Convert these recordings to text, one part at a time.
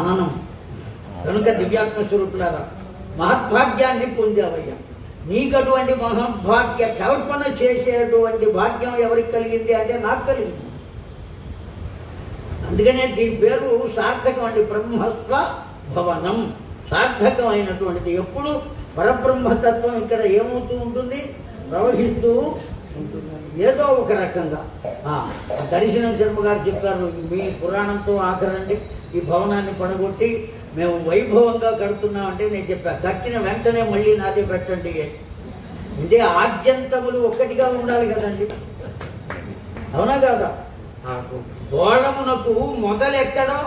మననం కనుక దివ్యాత్మ స్వరూపులారా మహద్భాగ్యాన్ని పొందావయ్యా. నీకు అటువంటి మహద్భాగ్య కల్పన చేసేటువంటి భాగ్యం ఎవరికి కలిగింది అంటే నాకు కలిగింది. అందుకనే దీని పేరు సార్థకం అండి. బ్రహ్మత్వ భవనం సార్థకమైనటువంటిది. ఎప్పుడు పరబ్రహ్మతత్వం ఇక్కడ ఏమవుతూ ఉంటుంది, ప్రవహిస్తూ ఉంటుంది ఏదో ఒక రకంగా. దర్శనం శర్మ గారు చెప్పారు, మీ పురాణంతో ఆఖరండి ఈ భవనాన్ని పడగొట్టి మేము వైభవంగా కడుతున్నామంటే నేను చెప్పా, కట్టిన వెంటనే మళ్ళీ నాదే పెట్టండి అంటే ఆద్యంతములు ఒక్కటిగా ఉండాలి కదండి, అవునా కాదా? గోళమునకు మొదలెక్కడో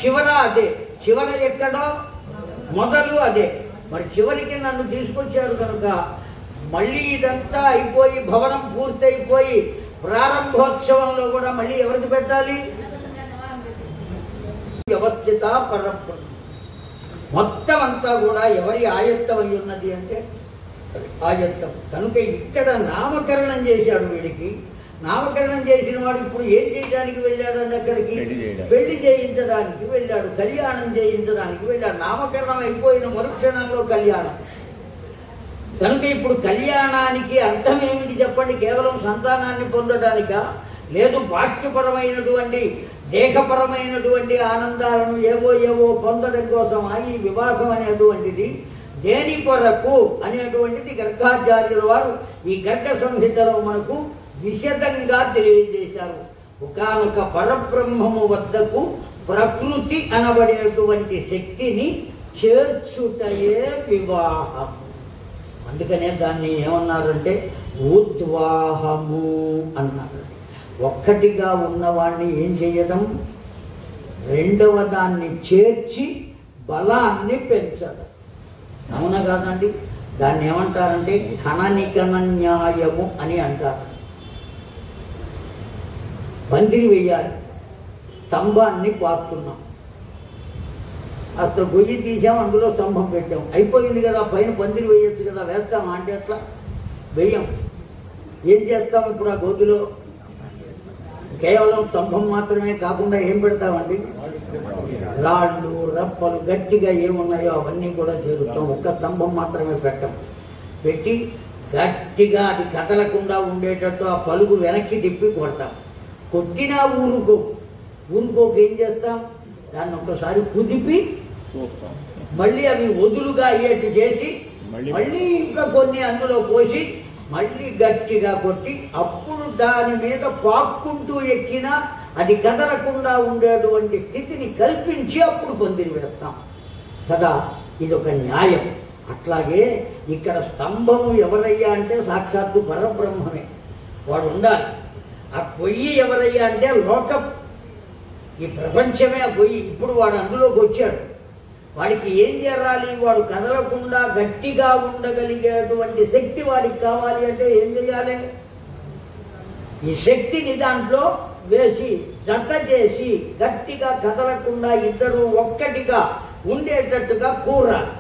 చివర అదే, చివర ఎక్కడో మొదలు అదే. మరి చివరికి నన్ను తీసుకొచ్చారు కనుక మళ్ళీ ఇదంతా అయిపోయి భవనం పూర్తయిపోయి ప్రారంభోత్సవంలో కూడా మళ్ళీ ఎవరికి పెట్టాలి? వ్యవస్థిత పరబ్రహ్మ మొత్తం అంతా కూడా ఎవరి ఆయత్తం అయి ఉన్నది అంటే ఆయత్తం. కనుక ఇక్కడ నామకరణం చేశాడు. వీడికి నామకరణం చేసిన వాడు ఇప్పుడు ఏం చేయడానికి వెళ్ళాడు అని అక్కడికి పెళ్లి చేయించడానికి వెళ్ళాడు, కళ్యాణం చేయించడానికి వెళ్ళాడు. నామకరణం అయిపోయిన మరుక్షణంలో కళ్యాణం. కనుక ఇప్పుడు కళ్యాణానికి అర్థం ఏమిటి చెప్పండి? కేవలం సంతానాన్ని పొందడానికా? లేదు, బాహ్యపరమైనటువంటి దేహపరమైనటువంటి ఆనందాలను ఏవో ఏవో పొందడం కోసం ఈ వివాహం అనేటువంటిది దేని కొరకు అనేటువంటిది గర్గాచార్యుల వారు ఈ గర్గ సంహితలో మనకు విశదంగా తెలియజేశారు. ఒకానొక పరబ్రహ్మము వద్దకు ప్రకృతి అనబడేటువంటి శక్తిని చేర్చుటయే వివాహం. అందుకనే దాన్ని ఏమన్నారంటే ఉద్వాహము అన్నారు. ఒక్కటిగా ఉన్నవాడిని ఏం చేయడం, రెండవ దాన్ని చేర్చి బలాన్ని పెంచడం. అవునా కాదండి? దాన్ని ఏమంటారంటే ఖననికన న్యాయము అని అంటారు. పందిరి వేయాలి, స్తంభాన్ని పాతున్నాం, అసలు గొయ్యి తీసాం, అందులో స్తంభం పెట్టాం, అయిపోయింది కదా, పైన పందిరి వేయచ్చు కదా, వేస్తాం అంటే అట్లా వేయం. ఏం చేస్తాం ఇప్పుడు? ఆ గోతిలో కేవలం స్తంభం మాత్రమే కాకుండా ఏం పెడతామండి? రాళ్ళు రప్పలు గట్టిగా ఏమున్నాయో అవన్నీ కూడా చేరుస్తాం, ఒక్క స్తంభం మాత్రమే పెట్టాం. పెట్టి గట్టిగా అది కదలకుండా ఉండేటట్టు ఆ పలుగు వెనక్కి తిప్పి కొడతాం. కొట్టినా ఊరుకోక ఏం చేస్తాం, దాన్ని ఒక్కసారి కుదిపి మళ్ళీ అవి వదులుగా అయ్యేట్టు చేసి మళ్ళీ ఇంకా కొన్ని అందులో పోసి మళ్ళీ గట్టిగా కొట్టి అప్పుడు దాని మీద పాక్కుంటూ ఎక్కినా అది కదలకుండా ఉండేటువంటి స్థితిని కల్పించి అప్పుడు పందిరి పెడతాం కదా. ఇది ఒక న్యాయం. అట్లాగే ఇక్కడ స్తంభము ఎవరయ్యా అంటే సాక్షాత్తు పరబ్రహ్మమే, వాడు ఉండాలి. ఆ పొయ్యి ఎవరయ్యా అంటే లోకం, ఈ ప్రపంచమే ఆ పొయ్యి. ఇప్పుడు వాడు అందులోకి వచ్చాడు, వాడికి ఏం చేయాలి? వాడు కదలకుండా గట్టిగా ఉండగలిగేటువంటి శక్తి వాడికి కావాలి అంటే ఏం చేయాలి? ఈ శక్తిని దాంట్లో వేసి జత చేసి గట్టిగా కదలకుండా ఇద్దరు ఒక్కటిగా ఉండేటట్టుగా కూరాలి.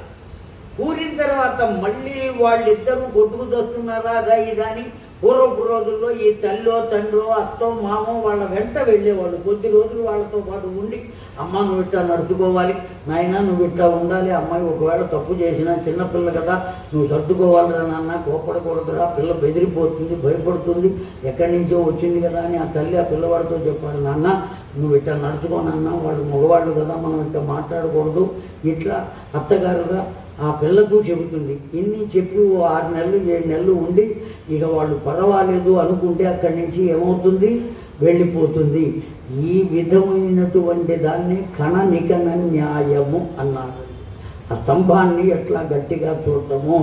కూరిన తర్వాత మళ్ళీ వాళ్ళిద్దరూ కొట్టుకు తెస్తున్నారా ఇదని పూర్వపు రోజుల్లో ఈ తల్లో తండ్రో అత్తో మామో వాళ్ళ వెంట వెళ్ళేవాళ్ళు. కొద్ది రోజులు వాళ్ళతో పాటు ఉండి, అమ్మ నువ్వు ఇట్టా నడుచుకోవాలి, నాయన నువ్వు ఇట్టా ఉండాలి, అమ్మాయి ఒకవేళ తప్పు చేసినా చిన్నపిల్ల కదా నువ్వు సర్దుకోవాలిరా నాన్న, కోపడకూడదురా, పిల్ల బెదిరిపోతుంది, భయపడుతుంది, ఎక్కడి నుంచో వచ్చింది కదా అని ఆ తల్లి ఆ పిల్లవాడితో చెప్పాలి, నాన్న నువ్వు ఇట్టా నడుచుకోనన్నా, వాళ్ళు మగవాళ్ళు కదా మనం ఇట్లా మాట్లాడకూడదు, ఇట్లా అత్తగారుగా ఆ పిల్లకు చెబుతుంది. ఇన్ని చెప్పి 6 నెలలు 7 నెలలు ఉండి ఇక వాళ్ళు పర్వాలేదు అనుకుంటే అక్కడి నుంచి ఏమవుతుంది, వెళ్ళిపోతుంది. ఈ విధమైనటువంటి దాన్ని ఖననికన న్యాయము అన్నారు. ఆ స్తంభాన్ని ఎట్లా గట్టిగా చూడటమో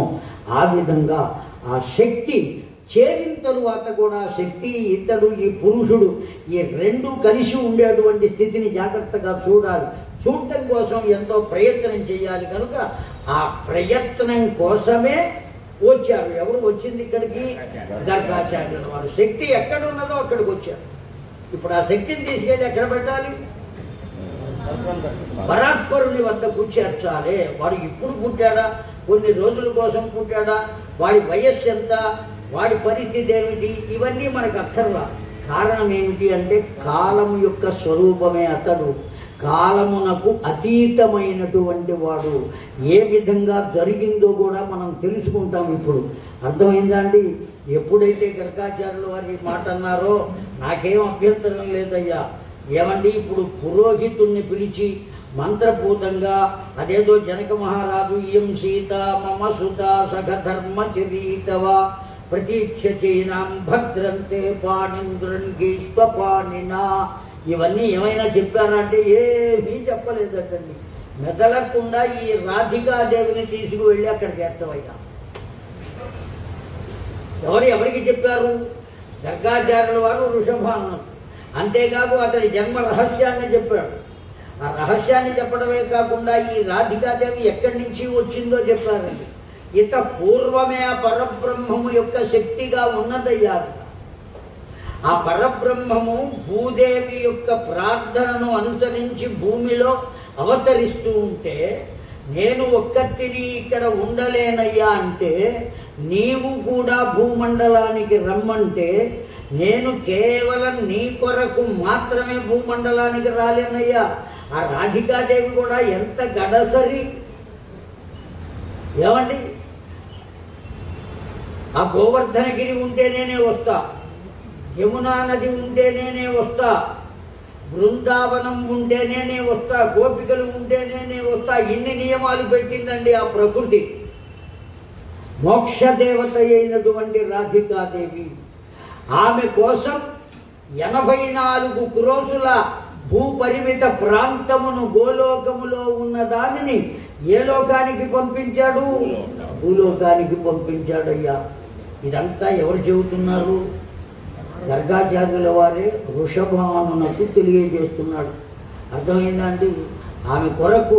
ఆ విధంగా ఆ శక్తి చేరిన తరువాత కూడా శక్తి ఇతడు ఈ పురుషుడు ఈ రెండు కలిసి ఉండేటువంటి స్థితిని జాగ్రత్తగా చూడాలి. చూడటం కోసం ఎంతో ప్రయత్నం చేయాలి. కనుక ఆ ప్రయత్నం కోసమే వచ్చారు. ఎవరు వచ్చింది ఇక్కడికి? గర్గాచార్యుల వారు. శక్తి ఎక్కడ ఉన్నదో అక్కడికి వచ్చారు. ఇప్పుడు ఆ శక్తిని తీసుకెళ్ళి ఎక్కడ పెట్టాలి? పరాత్పరుని వద్దకు చేర్చాలి. వాడు ఇప్పుడు పుట్టాడా, కొన్ని రోజుల కోసం పుట్టాడా, వాడి వయస్సు ఎంత, వాడి పరిస్థితి ఏమిటి, ఇవన్నీ మనకు అక్కర్లా. కారణం ఏమిటి అంటే కాలం యొక్క స్వరూపమే అతడు. కాలమునకు అతీతమైనటువంటి వాడు. ఏ విధంగా జరిగిందో కూడా మనం తెలుసుకుంటాం. ఇప్పుడు అర్థమైందా అండి? ఎప్పుడైతే గర్గాచార్యుల వారి మాట అన్నారో నాకేం అభ్యంతరం లేదయ్యా, ఏమండి ఇప్పుడు పురోహితుణ్ణి పిలిచి మంత్రపూతంగా అదేదో జనక మహారాజు ఇయం సీత మమ సుత సగధర్మ చరీతవా ప్రతీక్షచైనాం భద్రంతే పాణింద్రంగీష్పాణినా ఇవన్నీ ఏమైనా చెప్పారంటే ఏమీ చెప్పలేదటండి. మెదలకుండా ఈ రాధికాదేవిని తీసుకువెళ్ళి అక్కడ చేర్చవయ్యా. ఎవరికి చెప్పారు? గర్గాచార్యుల వారు వృషభాను. అంతేకాదు అతడి జన్మ రహస్యాన్ని చెప్పాడు. ఆ రహస్యాన్ని చెప్పడమే కాకుండా ఈ రాధికాదేవి ఎక్కడి నుంచి వచ్చిందో చెప్పారండి. ఇత పూర్వమే ఆ పరబ్రహ్మము యొక్క శక్తిగా ఉన్నదయ్యా. ఆ పరబ్రహ్మము భూదేవి యొక్క ప్రార్థనను అనుసరించి భూమిలో అవతరిస్తూ ఉంటే నేను ఒక్కతిని ఇక్కడ ఉండలేనయ్యా అంటే, నీవు కూడా భూమండలానికి రమ్మంటే నేను కేవలం నీ కొరకు మాత్రమే భూమండలానికి రాలేనయ్యా. ఆ రాధికాదేవి కూడా ఎంత గడసరి ఏమండి. ఆ గోవర్ధనగిరి ఉంటే నేనే వస్తా, యమునా నది ఉంటే నేనే వస్తా, బృందావనం ఉంటే నేనే వస్తా, గోపికలు ఉంటే నేనే వస్తా. ఇన్ని నియమాలు పెట్టిందండి ఆ ప్రకృతి. మోక్షదేవత అయినటువంటి రాధికాదేవి ఆమె కోసం 84 క్రోసుల భూపరిమిత ప్రాంతమును గోలోకములో ఉన్న దానిని ఏ లోకానికి పంపించాడు? భూలోకానికి పంపించాడయ్యా. ఇదంతా ఎవరు చెబుతున్నారు? గర్గాచార్యుల వారే వృషభానునకు తెలియజేస్తున్నాడు. అర్థమైందండి? ఆమె కొరకు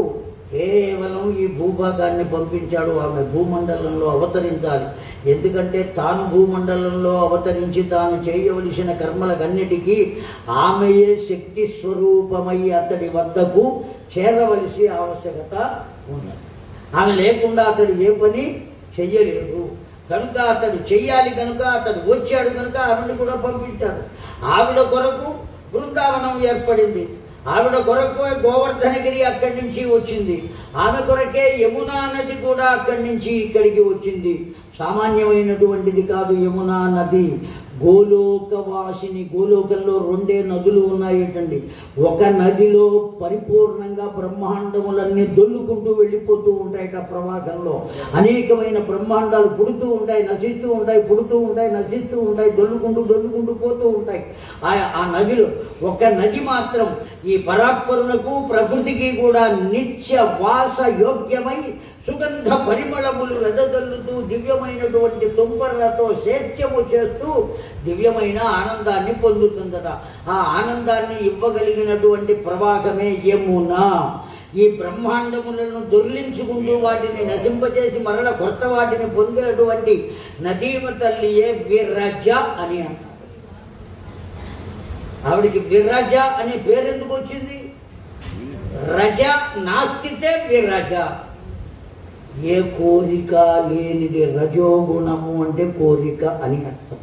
కేవలం ఈ భూభాగాన్ని పంపించాడు. ఆమె భూమండలంలో అవతరించాలి. ఎందుకంటే తాను భూమండలంలో అవతరించి తాను చేయవలసిన కర్మలకన్నిటికీ ఆమెయే శక్తి స్వరూపమై అతడి వద్దకు చేరవలసి ఆవశ్యకత ఉన్నది. ఆమె లేకుండా అతడు ఏ పని చెయ్యలేదు. కనుక అతడు చెయ్యాలి, కనుక అతడు వచ్చాడు, కనుక ఆవిడ కూడా పంపించాడు. ఆవిడ కొరకు బృందావనం ఏర్పడింది. ఆవిడ కొరకు గోవర్ధనగిరి అక్కడి నుంచి వచ్చింది. ఆమె కొరకే యమునా నది కూడా అక్కడి నుంచి ఇక్కడికి వచ్చింది. సామాన్యమైనటువంటిది కాదు యమునా నది. గోలోకవాసిని. గోలోకంలో 2 నదులు ఉన్నాయటండి. ఒక నదిలో పరిపూర్ణంగా బ్రహ్మాండములన్నీ దొల్లుకుంటూ వెళ్ళిపోతూ ఉంటాయట. ప్రవాహంలో అనేకమైన బ్రహ్మాండాలు పుడుతూ ఉంటాయి, నశిస్తూ ఉంటాయి, పుడుతూ ఉంటాయి, నశిస్తూ ఉంటాయి, దొల్లుకుంటూ పోతూ ఉంటాయి. ఆ నదిలో ఒక నది మాత్రం ఈ పరాత్పరులకు ప్రకృతికి కూడా నిత్య వాస యోగ్యమై సుగంధ పరిమళములు వెదజల్లుతూ దివ్యమైనటువంటి తుంపర్లతో సేద్యము చేస్తూ దివ్యమైన ఆనందాన్ని పొందుతుందట. ఆ ఆనందాన్ని ఇవ్వగలిగినటువంటి ప్రవాహమే యమున. ఈ బ్రహ్మాండములను దొర్లించుకుంటూ వాటిని నశింపజేసి మరల కొత్త వాటిని పొందేటువంటి నదీమ తల్లియే విరజ అని అంటారు. ఆవిడికి విరజ అనే పేరెందుకు వచ్చింది? రజ నాస్తితే విరజ. ఏ కోరిక లేనిది రజోగుణము అంటే కోరిక అని అర్థం.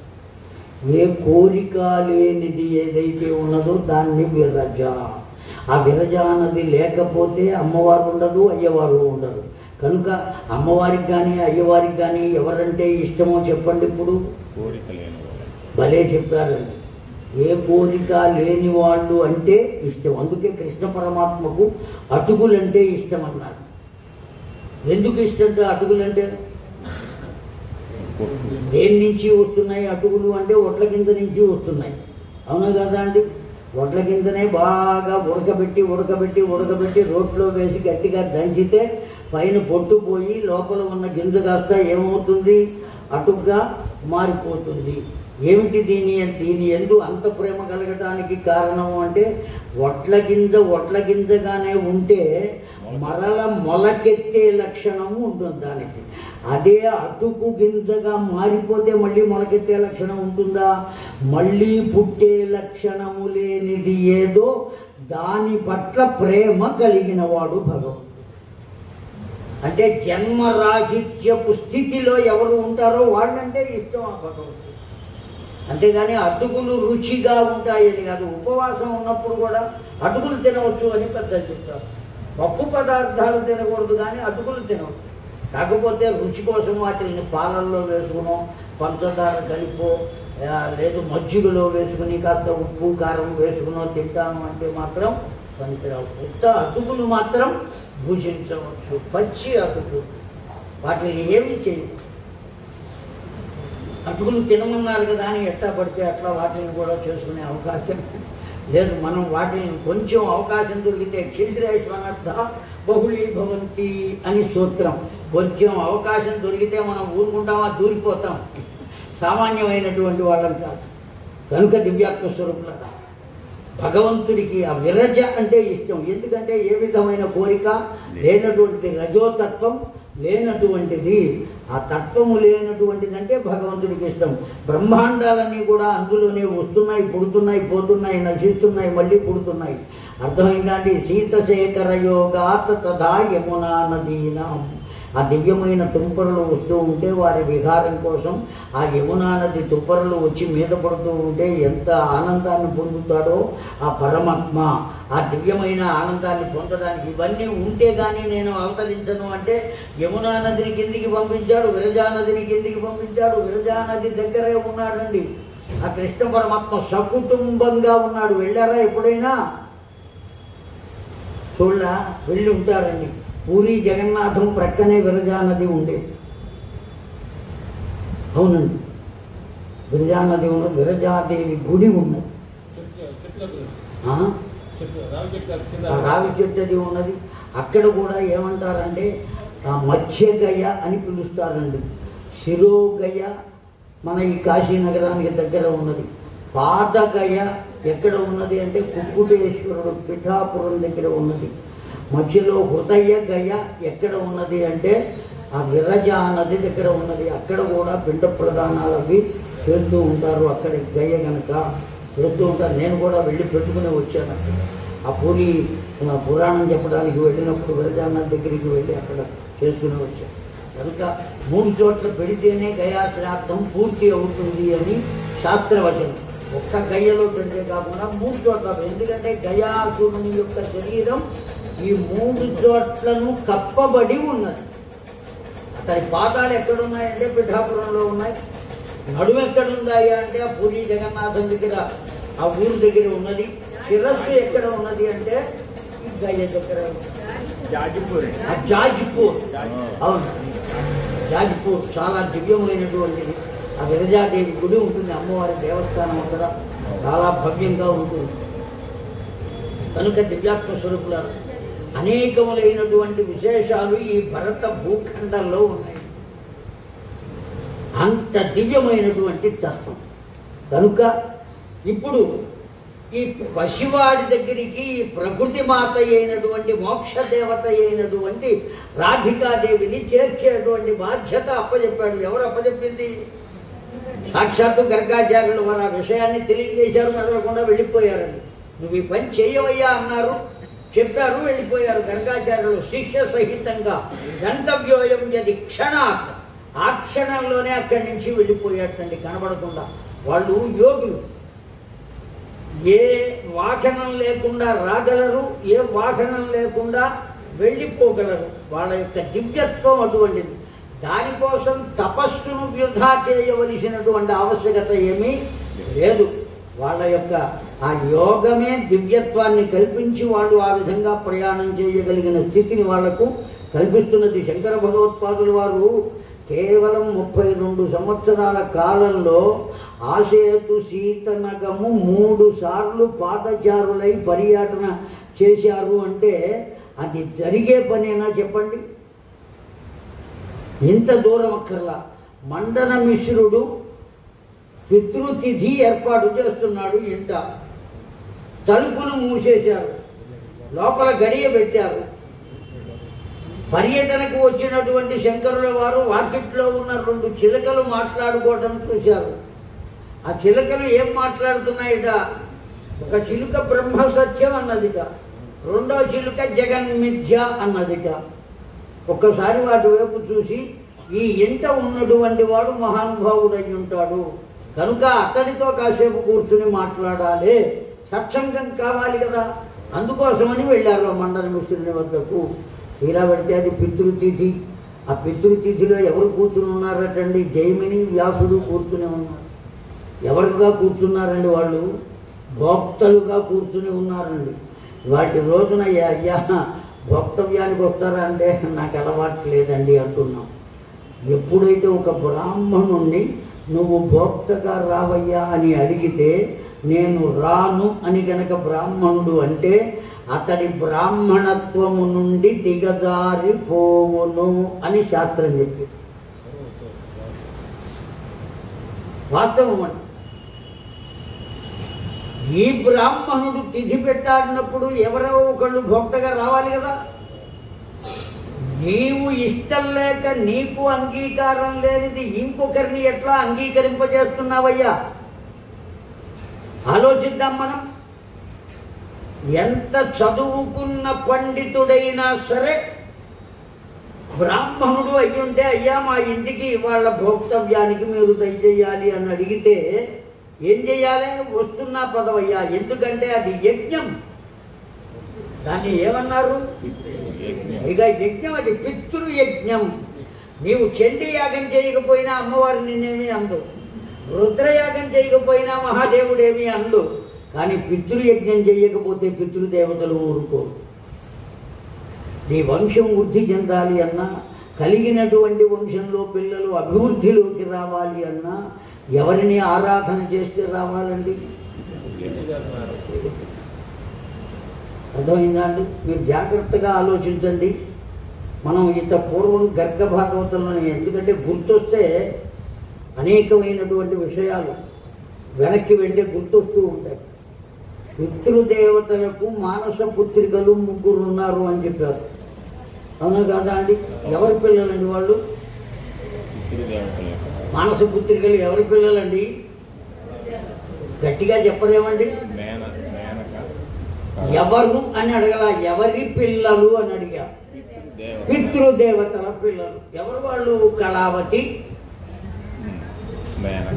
ఏ కోరిక లేనిది ఏదైతే ఉన్నదో దాన్ని విరజ. ఆ విరజ అన్నది లేకపోతే అమ్మవారు ఉండదు, అయ్యవారు ఉండరు. కనుక అమ్మవారికి కానీ అయ్యవారికి కానీ ఎవరంటే ఇష్టమో చెప్పండి. ఇప్పుడు భలే చెప్పారండి. ఏ కోరిక లేని వాళ్ళు అంటే ఇష్టం. అందుకే కృష్ణ పరమాత్మకు అటుకులంటే ఇష్టం అన్నారు. ఎందుకు ఇష్టంటే అటుకులంటే దేని నుంచి వస్తున్నాయి అటుకులు అంటే ఒడ్ల కింద నుంచి వస్తున్నాయి. అవునా కదా అండి? ఒడ్ల కిందనే బాగా ఉడకబెట్టి రోట్లో వేసి గట్టిగా దంచితే పైన పొట్టు పోయి లోపల ఉన్న గింజ కాస్త ఏమవుతుంది? అటుగ్గా మారిపోతుంది. ఏమిటి దీని ఎందు అంత ప్రేమ కలగటానికి కారణము అంటే ఒడ్ల గింజగానే ఉంటే మరల మొలకెత్తే లక్షణము ఉంటుంది దానికి. అదే అటుకు గింజగా మారిపోతే మళ్ళీ మొలకెత్తే లక్షణం ఉంటుందా? మళ్ళీ పుట్టే లక్షణము లేనిది ఏదో దాని పట్ల ప్రేమ కలిగిన వాడు భగవంతుడు. అంటే జన్మరాహిత్యపు స్థితిలో ఎవరు ఉంటారో వాళ్ళంటే ఇష్టం ఆ భగవంతుడు. అంతేగాని అటుకులు రుచిగా ఉంటాయని కాదు. ఉపవాసం ఉన్నప్పుడు కూడా అటుకులు తినవచ్చు అని పెద్దలు చెప్తారు. పప్పు పదార్థాలు తినకూడదు కానీ అటుకులు తినవచ్చు. కాకపోతే రుచి కోసం వాటిని పాలల్లో వేసుకునో, పంచదార కలిపో, లేదు మజ్జిగలో వేసుకుని కాస్త ఉప్పు కారం వేసుకునో తింటాను అంటే మాత్రం పనికిరావు. కొత్త అటుకులు మాత్రం భుజించవచ్చు. పచ్చి అటుకులు వాటిని ఏమీ చేయవు. అటుకులు తినమన్నారు కదా అని ఎట్లా పడితే అట్లా వాటిని కూడా చేసుకునే అవకాశం లేదు. మనం వాటిని కొంచెం అవకాశం దొరికితే క్షిద్రేష్వనర్థ బహుళీభవంతి అని సూత్రం. కొంచెం అవకాశం దొరికితే మనం ఊరుకుంటామా, దూరిపోతాం. సామాన్యమైనటువంటి వాళ్ళం కాదు. కనుక దివ్యాత్మ స్వరూపుల భగవంతుడికి ఆ విరజ అంటే ఇష్టం. ఎందుకంటే ఏ విధమైన కోరిక లేనటువంటిది, రజోతత్వం లేనటువంటిది. ఆ తత్వము లేనటువంటిది అంటే భగవంతుడికి ఇష్టం. బ్రహ్మాండాలన్నీ కూడా అందులోనే వస్తున్నాయి, పుడుతున్నాయి, పోతున్నాయి, నశిస్తున్నాయి, మళ్ళీ పుడుతున్నాయి. అర్థమైందండి? సీతశేఖర యోగాత్ తథా యమునా నదీనాం. ఆ దివ్యమైన తుంపరలు వస్తూ ఉంటే వారి విహారం కోసం ఆ యమునా నది తుంపరలు వచ్చి మీద పడుతూ ఉంటే ఎంత ఆనందాన్ని పొందుతాడో ఆ పరమాత్మ. ఆ దివ్యమైన ఆనందాన్ని పొందడానికి ఇవన్నీ ఉంటే కానీ నేను అవతరించను అంటే యమునా నదిని కిందికి పంపించాడు, విరజా నదిని కిందికి పంపించాడు. విరజా నది దగ్గరే ఉన్నాడండి ఆ కృష్ణ పరమాత్మ. సకుటుంబంగా ఉన్నాడు. వెళ్ళారా ఎప్పుడైనా? చూడరా, వెళ్ళి ఉంటారండి. పూరి జగన్నాథం ప్రక్కనే విరజా నది ఉండేది. అవునండి, విరజా నది ఉన్నది. విరజాదేవి గుడి ఉన్నది. రావి చెట్టు ఉన్నది. అక్కడ కూడా ఏమంటారంటే మత్స్యగయ అని పిలుస్తారండి. శిరోగయ మన ఈ కాశీనగరానికి దగ్గర ఉన్నది. పాదగయ ఎక్కడ ఉన్నది అంటే కుక్కుటేశ్వరుడు పిఠాపురం దగ్గర ఉన్నది. మధ్యలో హృదయ గయ ఎక్కడ ఉన్నది అంటే ఆ విరజా నది దగ్గర ఉన్నది. అక్కడ కూడా పిండ ప్రదానాలు అవి చేస్తూ ఉంటారు. అక్కడ గయ కనుక చేస్తూ ఉంటారు. నేను కూడా వెళ్ళి పెట్టుకుని వచ్చాను. ఆ పూరి పురాణం చెప్పడానికి వెళ్ళినప్పుడు విరజా నది దగ్గరికి వెళ్ళి అక్కడ చేసుకుని వచ్చాను. కనుక 3 చోట్ల పెడితేనే గయా శ్రాద్ధం పూర్తి అవుతుంది అని శాస్త్రవచనం. ఒక్క గయ్యలో పెడితే కాకుండా 3 చోట్ల. ఎందుకంటే గయాసురుని యొక్క శరీరం ఈ 3 చోట్లను కప్పబడి ఉన్నది. అతని పాదాలు ఎక్కడున్నాయంటే పిఠాపురంలో ఉన్నాయి. నడుము ఎక్కడుందాయి అంటే ఆ పూరి జగన్నాథం దగ్గర ఆ ఊరు దగ్గర ఉన్నది. శిరస్సు ఎక్కడ ఉన్నది అంటే ఈ గయ్య దగ్గర జాజిపూర్. అవును, జాజిపూర్ చాలా దివ్యమైనటువంటిది. ఆ విరజాదేవి గుడి ఉంటుంది, అమ్మవారి దేవస్థానం అక్కడ చాలా భవ్యంగా ఉంటుంది. కనుక దివ్యాత్మ స్వరూపుల అనేకములైనటువంటి విశేషాలు ఈ భరత భూఖండంలో ఉన్నాయి. అంత దివ్యమైనటువంటి తత్వం. కనుక ఇప్పుడు ఈ పసివాడి దగ్గరికి ఈ ప్రకృతి మాత అయినటువంటి మోక్షదేవత అయినటువంటి రాధికాదేవిని చేర్చేటువంటి బాధ్యత అప్పచెప్పాడు. ఎవరు అప్పచెప్పింది? సాక్షాత్తు గర్గాచార్యులు వారు ఆ విషయాన్ని తెలియజేశారు. మెదలకుండా వెళ్ళిపోయారండి. నువ్వు ఈ పని చేయవయ్యా అన్నారు, చెప్పారు, వెళ్ళిపోయారు. గర్గాచార్యులు శిష్య సహితంగా గంతవ్యోయం యది క్షణాత్, ఆ క్షణంలోనే అక్కడి నుంచి వెళ్ళిపోయాటండి కనబడకుండా. వాళ్ళు యోగులు. ఏ వాహనం లేకుండా రాగలరు, ఏ వాహనం లేకుండా వెళ్ళిపోగలరు. వాళ్ళ యొక్క దివ్యత్వం అటువంటిది. దానికోసం తపస్సును వృధా చేయవలసినటువంటి ఆవశ్యకత ఏమీ లేదు. వాళ్ళ యొక్క ఆ యోగమే దివ్యత్వాన్ని కల్పించి వాళ్ళు ఆ విధంగా ప్రయాణం చేయగలిగిన స్థితిని వాళ్లకు కల్పిస్తున్నది. శంకర భగవత్పాదుల వారు కేవలం 32 సంవత్సరాల కాలంలో ఆసేతు సీతనగము 3 సార్లు పాదచారులై పర్యటన చేశారు అంటే అది జరిగే పనేనా చెప్పండి? ఇంత దూరం అక్కర్లా. మండన మిశ్రుడు పితృతిథి ఏర్పాటు చేస్తున్నాడు. ఇంట తలుపులు మూసేశారు, లోపల గడియ పెట్టారు. పర్యటనకు వచ్చినటువంటి శంకరుల వారు వాకిట్లో ఉన్న 2 చిలకలు మాట్లాడుకోవడం చూశారు. ఆ చిలకలు ఏం మాట్లాడుతున్నాయిట? ఒక చిలుక బ్రహ్మ సత్యం అన్నదిట, రెండో చిలుక జగన్మిథ్య అన్నదిట. ఒక్కసారి వాటి వైపు చూసి ఈ ఇంట ఉన్నటువంటి వాడు మహానుభావుడై ఉంటాడు, కనుక అతడితో కాసేపు కూర్చుని మాట్లాడాలి, సత్సంగం కావాలి కదా. అందుకోసమని వెళ్ళారు ఆ మండల మిశ్రుని వద్దకు. తీరా పెడితే అది పితృతిథి. ఆ పితృతిథిలో ఎవరు కూర్చుని ఉన్నారటండి? జైమిని, వ్యాసుడు కూర్చుని ఉన్నారు. ఎవరుగా కూర్చున్నారండి? వాళ్ళు భోక్తలుగా కూర్చుని ఉన్నారండి. వాటి రోజున అయ్యా భోక్తవ్యానికి వస్తారా అంటే నాకు అలవాటు లేదండి అంటున్నాం. ఎప్పుడైతే ఒక బ్రాహ్మణుణ్ణి నువ్వు భోక్తగా రావయ్యా అని అడిగితే నేను రాను అని గనక బ్రాహ్మణుడు అంటే అతడి బ్రాహ్మణత్వము నుండి దిగజారిపోవును అని శాస్త్రం చెప్పింది. వాస్తవం అండి. ఈ బ్రాహ్మణుడు తిథి పెట్టాడినప్పుడు ఎవరో ఒకళ్ళు భోక్తగా రావాలి కదా. నీవు ఇష్టం లేక నీకు అంగీకారం లేనిది ఇంకొకరిని ఎట్లా అంగీకరింపజేస్తున్నావయ్యా? ఆలోచిద్దాం మనం. ఎంత చదువుకున్న పండితుడైనా సరే బ్రాహ్మణుడు అయ్యుంటే అయ్యా మా ఇంటికి వాళ్ళ భోక్తవ్యానికి మీరు దయచేయాలి అని అడిగితే ఏం చెయ్యాలి? వస్తున్నా పదవయ్యా. ఎందుకంటే అది యజ్ఞం. దాన్ని ఏమన్నారు? ఇక యజ్ఞం, అది పితృయజ్ఞం. నీవు చండీ యాగం చేయకపోయినా అమ్మవారు నిన్నేమీ అందు, రుద్రయాగం చేయకపోయినా మహాదేవుడేమీ అండు. కానీ పితృయజ్ఞం చేయకపోతే పితృదేవతలు ఊరుకోరు. నీ వంశం వృద్ధి చెందాలి అన్నా, కలిగినటువంటి వంశంలో పిల్లలు అభివృద్ధిలోకి రావాలి అన్నా ఎవరిని ఆరాధన చేస్తే రావాలండి? అర్థమైందా అండి? మీరు జాగ్రత్తగా ఆలోచించండి. మనం ఇంత పూర్వం గర్గ భాగవతంలోనే, ఎందుకంటే గుర్తొస్తే అనేకమైనటువంటి విషయాలు వెనక్కి వెళ్ళే గుర్తొస్తూ ఉంటాయి. పితృదేవతలకు మానస పుత్రికలు 3 ఉన్నారు అని చెప్పారు. అవునా కాదా అండి? ఎవరి పిల్లలండి వాళ్ళు? మానస పుత్రికలు ఎవరి పిల్లలండి? గట్టిగా చెప్పరేమండి? ఎవరు అని అడగల, ఎవరి పిల్లలు అని అడిగా. పితృదేవతల పిల్లలు. ఎవరు వాళ్ళు? కళావతి,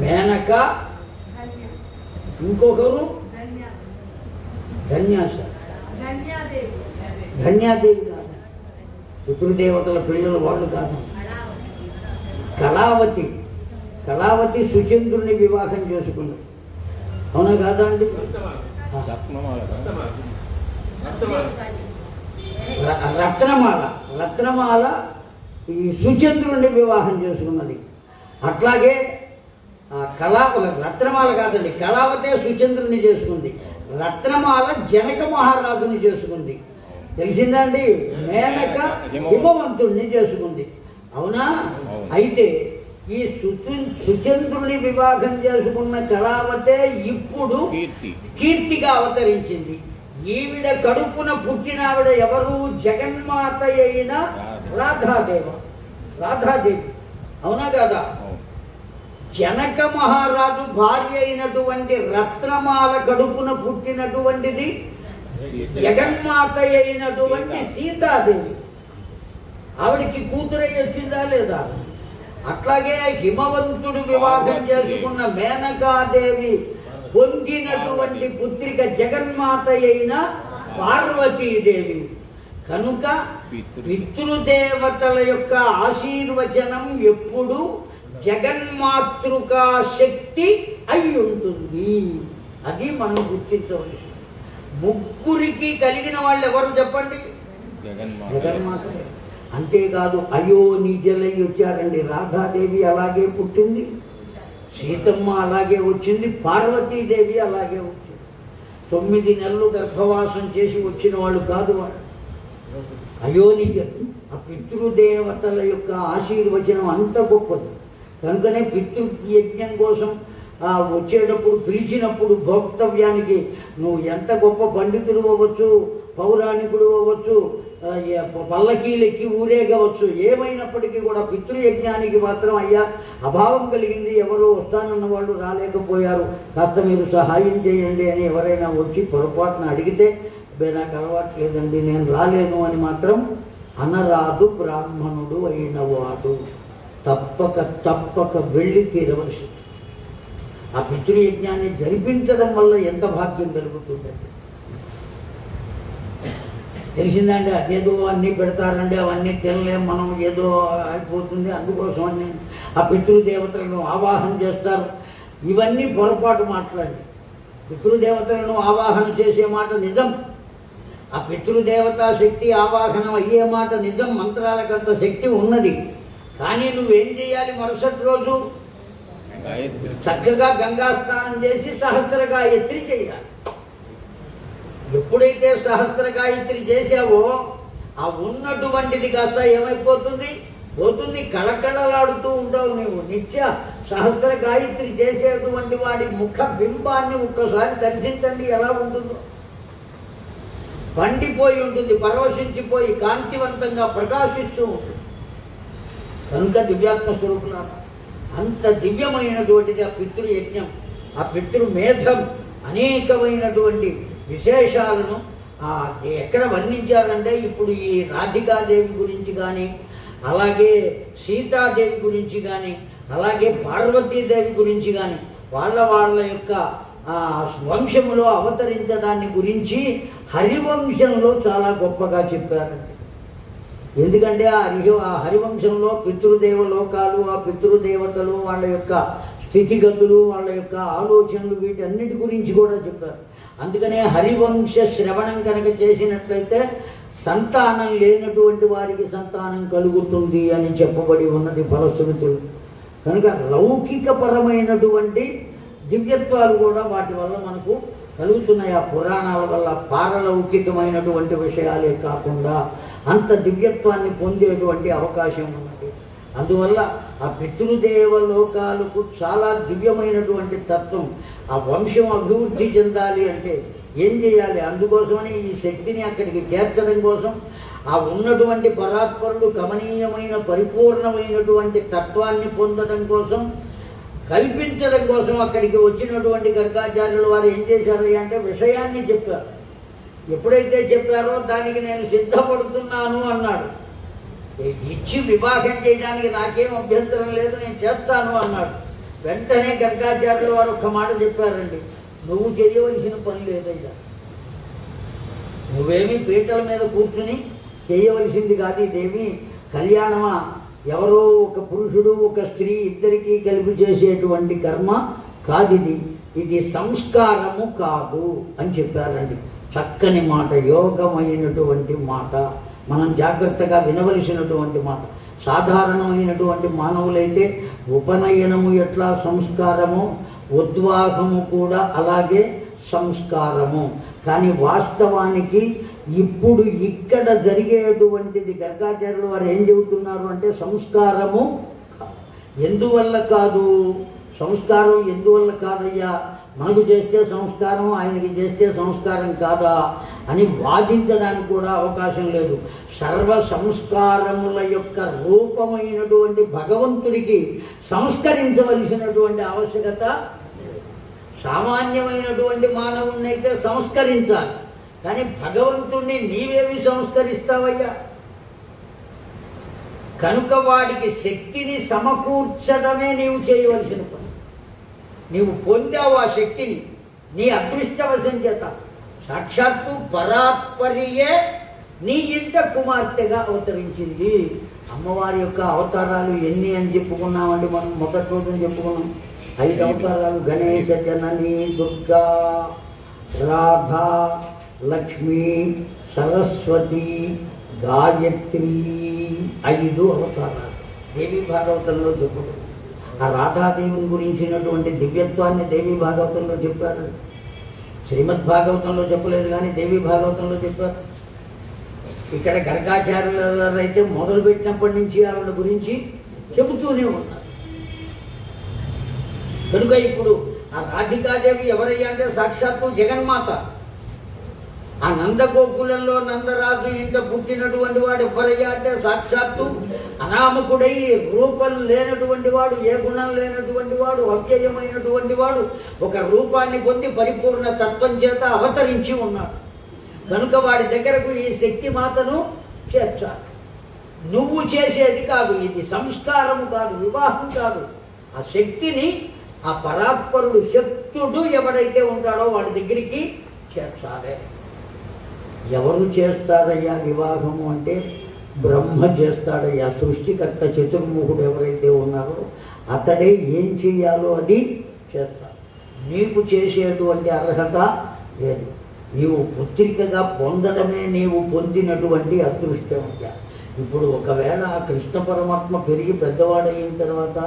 మేనక, ఇంకొకరు ధన్యాస. ధన్యాదేవి కాదు, పితృదేవతల పిల్లలు వాళ్ళు కాదు. కళావతి. కళావతి సుచంద్రుని వివాహం చేసుకుంది. అవునా కాదా అండి? రత్నమాల. రత్నమాల ఈ సుచంద్రుని వివాహం చేసుకున్నది. అట్లాగే రత్నమాల కాదండి, కళావతే సుచంద్రుని చేసుకుంది. రత్నమాల జనక మహారాజుని చేసుకుంది. తెలిసిందా అండి? మేనక హిమవంతుడిని చేసుకుంది. అవునా? అయితే ఈ సుచంద్రుని వివాహం చేసుకున్న కళావతే ఇప్పుడు కీర్తిగా అవతరించింది. ఈవిడ కడుపున పుట్టిన ఆవిడ ఎవరు? జగన్మాత అయిన రాధాదేవి. అవునా కాదా? జనక మహారాజు భార్య అయినటువంటి రత్నమాల కడుపున పుట్టినటువంటిది జగన్మాత అయినటువంటి సీతాదేవి. ఆవిడికి కూతురై వచ్చిందా లేదా? అట్లాగే హిమవంతుడు వివాహం చేసుకున్న మేనకాదేవి పొందినటువంటి పుత్రిక జగన్మాత అయిన పార్వతీదేవి. కనుక పితృదేవతల యొక్క ఆశీర్వచనం ఎప్పుడు జగన్మాతృకా శక్తి అయి ఉంటుంది. అది మనం గుర్తించవలసింది. ముగ్గురికి కలిగిన వాళ్ళు ఎవరు చెప్పండి? జగన్మాత. అంతేకాదు అయో నిజలై వచ్చారండి. రాధాదేవి అలాగే పుట్టింది, సీతమ్మ అలాగే వచ్చింది, పార్వతీదేవి అలాగే వచ్చింది. 9 నెలలు గర్భవాసం చేసి వచ్చిన వాళ్ళు కాదు వాళ్ళు. అయోనిజలు. ఆ పితృదేవతల యొక్క ఆశీర్వచనం అంత గొప్పది. కనుకనే పితృయజ్ఞం కోసం వచ్చేటప్పుడు పిలిచినప్పుడు భోక్తవ్యానికి నువ్వు ఎంత గొప్ప పండితుడు అవ్వచ్చు, పౌరాణికుడు అవ్వచ్చు, పల్లకీలెక్కి ఊరేగవచ్చు, ఏమైనప్పటికీ కూడా పితృయజ్ఞానికి మాత్రం అయ్యా అభావం కలిగింది, ఎవరో వస్తానన్న వాళ్ళు రాలేకపోయారు, కాస్త మీరు సహాయం చేయండి అని ఎవరైనా వచ్చి పొరపాటున అడిగితే నాకు అలవాట్లేదండి నేను రాలేను అని మాత్రం అనరాదు. బ్రాహ్మణుడు అయిన వాడు తప్పక వెళ్ళి తీరవలసింది. ఆ పితృయజ్ఞాన్ని జరిపించడం వల్ల ఎంత భాగ్యం కలుగుతుందండి. తెలిసిందండి, అదేదో అన్నీ పెడతారండి, అవన్నీ తినలేం మనం, ఏదో అయిపోతుంది, అందుకోసం అన్నీ ఆ పితృదేవతలను ఆవాహన చేస్తారు. ఇవన్నీ పొరపాటు మాట్లాడి. పితృదేవతలను ఆవాహన చేసే మాట నిజం, ఆ పితృదేవతా శక్తి ఆవాహనం అయ్యే మాట నిజం, మంత్రాలకంత శక్తి ఉన్నది. కానీ నువ్వేం చేయాలి? మరుసటి రోజు చక్కగా గంగా స్నానం చేసి సహస్ర గాయత్రి చేయాలి. ఎప్పుడైతే సహస్ర గాయత్రి చేసావో ఆ ఉన్నటువంటిది కాస్త ఏమైపోతుంది? పోతుంది. కళకళలాడుతూ ఉంటావు నీవు. నిత్య సహస్ర గాయత్రి చేసేటువంటి వాడి ముఖ బింబాన్ని ఒక్కసారి దర్శించండి, ఎలా ఉంటుందో. పండిపోయి ఉంటుంది, పరవశించిపోయి కాంతివంతంగా ప్రకాశిస్తూ ఉంటుంది. కనుక దివ్యాత్మ స్వరూపులారా, అంత దివ్యమైనటువంటిది ఆ పితృయజ్ఞం, ఆ పితృమేధం. అనేకమైనటువంటి విశేషాలను ఎక్కడ వర్ణించారంటే, ఇప్పుడు ఈ రాధికాదేవి గురించి కానీ, అలాగే సీతాదేవి గురించి కానీ, అలాగే పార్వతీదేవి గురించి కానీ, వాళ్ళ యొక్క వంశములో అవతరించడాన్ని గురించి హరివంశంలో చాలా గొప్పగా చెప్పారండి. ఎందుకంటే ఆ హరివంశంలో పితృదేవ లోకాలు, ఆ పితృదేవతలు, వాళ్ళ యొక్క స్థితిగతులు, వాళ్ళ యొక్క ఆలోచనలు, వీటన్నిటి గురించి కూడా చెప్పారు. అందుకనే హరివంశ శ్రవణం కనుక చేసినట్లయితే సంతానం లేనటువంటి వారికి సంతానం కలుగుతుంది అని చెప్పబడి ఉన్నది ఫలశ్రుతులు. కనుక లౌకికపరమైనటువంటి దివ్యత్వాలు కూడా వాటి వల్ల మనకు కలుగుతున్నాయి. ఆ పురాణాల వల్ల పారలౌకికమైనటువంటి విషయాలే కాకుండా అంత దివ్యత్వాన్ని పొందేటువంటి అవకాశం ఉన్నది. అందువల్ల ఆ పితృదేవ లోకాలకు చాలా దివ్యమైనటువంటి తత్వం. ఆ వంశం అభివృద్ధి చెందాలి అంటే ఏం చేయాలి? అందుకోసమని ఈ శక్తిని అక్కడికి చేర్చడం కోసం, ఆ ఉన్నటువంటి పరాత్పరుడు కమనీయమైన పరిపూర్ణమైనటువంటి తత్వాన్ని పొందడం కోసం, కల్పించడం కోసం అక్కడికి వచ్చినటువంటి గర్గాచార్యులు వారు ఏం చేశారు అంటే విషయాన్ని చెప్పారు. ఎప్పుడైతే చెప్పారో దానికి నేను సిద్ధపడుతున్నాను అన్నాడు. ఇచ్చి వివాహం చేయడానికి నాకేం అభ్యంతరం లేదు, నేను చేస్తాను అన్నాడు. వెంటనే గర్గాచార్యులు వారు ఒక్క మాట చెప్పారండి, నువ్వు చేయవలసిన పని లేదయ్యా, నువ్వేమి పీటల మీద కూర్చుని చేయవలసింది కాదు, ఇదేమి కళ్యాణమా, ఎవరో ఒక పురుషుడు ఒక స్త్రీ ఇద్దరికీ కలిపి చేసేటువంటి కర్మ కాదు, ఇది సంస్కారము కాదు అని చెప్పారండి. చక్కని మాట, యోగమైనటువంటి మాట, మనం జాగ్రత్తగా వినవలసినటువంటి మాట. సాధారణమైనటువంటి మానవులైతే ఉపనయనము ఎట్లా సంస్కారము, ఉద్వాహము కూడా అలాగే సంస్కారము. కానీ వాస్తవానికి ఇప్పుడు ఇక్కడ జరిగేటువంటిది గర్గాచార్యులు వారు ఏం చెబుతున్నారు అంటే సంస్కారము ఎందువల్ల కాదు, సంస్కారం ఎందువల్ల కాదయ్యా, మనకు చేస్తే సంస్కారం, ఆయనకి చేస్తే సంస్కారం కాదా అని వాదించడానికి కూడా అవకాశం లేదు. సర్వ సంస్కారముల యొక్క రూపమైనటువంటి భగవంతుడికి సంస్కరించవలసినటువంటి ఆవశ్యకత, సామాన్యమైనటువంటి మానవుణ్ణైతే సంస్కరించాలి, కానీ భగవంతుణ్ణి నీవేమి సంస్కరిస్తావయ్యా? కనుక వాడికి శక్తిని సమకూర్చడమే నీవు చేయవలసిన పని. నీవు పొందావు ఆ శక్తిని నీ అదృష్టవశం చేత. సాక్షాత్తు పరాత్పరియే నీ ఇంట కుమార్తెగా అవతరించింది. అమ్మవారి యొక్క అవతారాలు ఎన్ని అని చెప్పుకున్నామండి మనం, మొదటి రోజున చెప్పుకున్నాం. 5 అవతారాలు: గణేశ, జనని, దుర్గా, రాధా, లక్ష్మి, సరస్వతి, గాయత్రి. 5 అవతారాలు దేవీ భాగవతంలో చెప్పుకున్నాం. ఆ రాధాదేవిని గురించినటువంటి దివ్యత్వాన్ని దేవీ భాగవతంలో చెప్పారు. శ్రీమద్ భాగవతంలో చెప్పలేదు, కానీ దేవీ భాగవతంలో చెప్పారు. ఇక్కడ గర్గాచార్యుల అయితే మొదలుపెట్టినప్పటి నుంచి ఆవిడ గురించి చెబుతూనే ఉన్నారు. కనుక ఇప్పుడు ఆ రాధికాదేవి ఎవరయ్యా అంటే సాక్షాత్తు జగన్మాత. ఆ నందగోకులంలో నందరాజు ఇంట పుట్టినటువంటి వాడు ఎవరయ్యా అంటే సాక్షాత్తు అనామకుడై రూపం లేనటువంటి వాడు, ఏ గుణం లేనటువంటి వాడు, అవ్యయమైనటువంటి వాడు, ఒక రూపాన్ని పొంది పరిపూర్ణ తత్వం చేత అవతరించి ఉన్నాడు. కనుక వాడి దగ్గరకు ఈ శక్తి మాతను చేర్చాలి. నువ్వు చేసేది కాదు, ఇది సంస్కారము కాదు, వివాహం కాదు. ఆ శక్తిని ఆ పరాత్పరుడు శక్తుడు ఎవరైతే ఉంటాడో వాడి దగ్గరికి చేర్చాలి. ఎవరు చేస్తారయ్యా వివాహము అంటే బ్రహ్మ చేస్తాడయ్యా. సృష్టికర్త చతుర్ముఖుడు ఎవరైతే ఉన్నారో అతడే ఏం చేయాలో అది చేస్తాడు. నీకు చేసేటువంటి అర్హత లేదు. నీవు పుత్రికగా పొందడమే నీవు పొందినటువంటి అదృష్టం అయ్యా. ఇప్పుడు ఒకవేళ కృష్ణ పరమాత్మ పెరిగి పెద్దవాడైన తర్వాత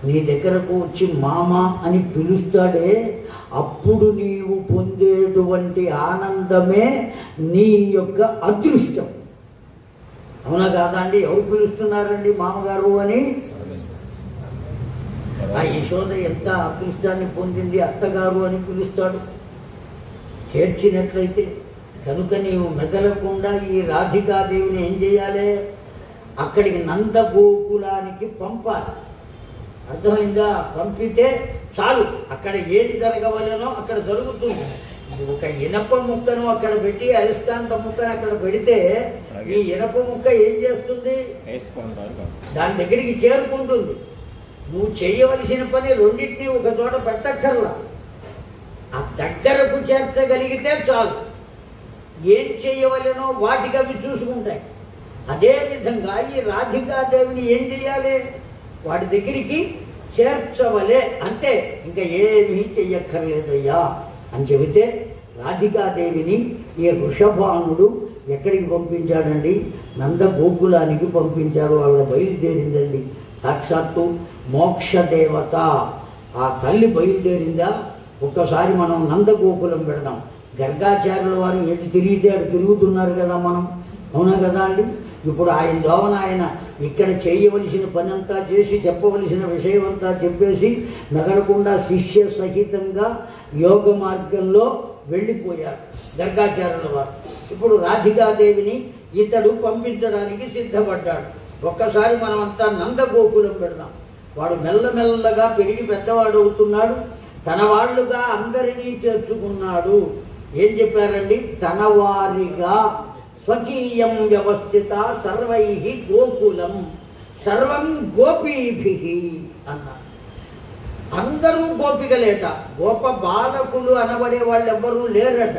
నీ దగ్గరకు వచ్చి మామ అని పిలుస్తాడే, అప్పుడు నీవు పొందేటువంటి ఆనందమే నీ యొక్క అదృష్టం. అవునా కాదా అండి? ఎవరు పిలుస్తున్నారండి మామగారు అని? ఆ యశోద ఎంత అదృష్టాన్ని పొందింది, అత్తగారు అని పిలుస్తాడు చేర్చినట్లయితే. కనుక నీవు మెదలకుండా ఈ రాధికాదేవిని ఏం చేయాలి? అక్కడికి నందగోకులానికి పంపాలి. అర్థమైందా? పంపితే చాలు, అక్కడ ఏం జరగవలనో అక్కడ జరుగుతుంది. ఒక ఇనప ముక్కను అక్కడ పెట్టి అయస్కాంత ముక్కను అక్కడ పెడితే ఈ ఇనప ముక్క ఏం చేస్తుంది? దాని దగ్గరికి చేరుకుంటుంది. నువ్వు చేయవలసిన పని రెండింటినీ ఒక చోట పెట్టక్కర్లా, ఆ దగ్గరకు చేర్చగలిగితే చాలు. ఏం చేయవలనో వాటికి అవి చూసుకుంటాయి. అదేవిధంగా ఈ రాధికాదేవిని ఏం చేయాలి? వాడి దగ్గరికి చేర్చవలే, అంతే, ఇంకా ఏమీ చెయ్యక్కర్లేదయ్యా అని చెబితే రాధికాదేవిని ఈ వృషభానుడు ఎక్కడికి పంపించాడండి? నందగోకులానికి పంపించారు. ఆవిడ బయలుదేరిందండి. సాక్షాత్తు మోక్షదేవత ఆ తల్లి బయలుదేరిందా. ఒక్కసారి మనం నందగోకులం పెడదాం. గర్గాచార్యుల వారు ఎటు తిరిగితే అటు తిరుగుతున్నారు కదా మనం, అవునా కదా అండి? ఇప్పుడు ఆయన దోవన ఆయన ఇక్కడ చేయవలసిన పని అంతా చేసి చెప్పవలసిన విషయం అంతా చెప్పేసి నగరకుండా శిష్య సహితంగా యోగ మార్గంలో వెళ్ళిపోయారు గర్గాచార్యుల వారు. ఇప్పుడు రాధికాదేవిని ఇతడు పంపించడానికి సిద్ధపడ్డాడు. ఒక్కసారి మనం అంతా నందగోకులం పెడదాం. వాడు మెల్లమెల్లగా పెరిగి పెద్దవాడు అవుతున్నాడు. తన వాళ్ళుగా అందరినీ చేర్చుకున్నాడు. ఏం చెప్పారండి? తన వారిగా స్వకీయం వ్యవస్థిత సర్వై గోకులం సర్వం గోపీభి అన్నారు. అందరూ గోపికలేట, గోప బాలకులు అనబడే వాళ్ళు ఎవ్వరూ లేరట.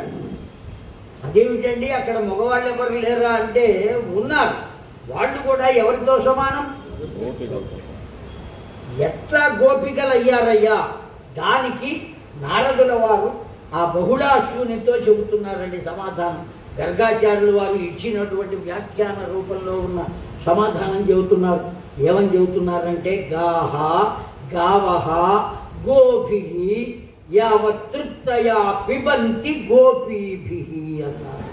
అదేమిటండి అక్కడ మగవాళ్ళు ఎవరు లేరా అంటే ఉన్నారు. వాళ్ళు కూడా ఎవరితో సమానం? ఎట్లా గోపికలు అయ్యారయ్యా? దానికి నారదుల వారు ఆ బహుళాశ్వునితో చెబుతున్నారండి సమాధానం. గర్గాచార్యుల వారు ఇచ్చినటువంటి వ్యాఖ్యాన రూపంలో ఉన్న సమాధానం చెబుతున్నారు. ఏమని చెబుతున్నారంటే గాహ గావహ గోభి యావత్ తృప్తయా పిబంతి గోపీభి అన్నారు.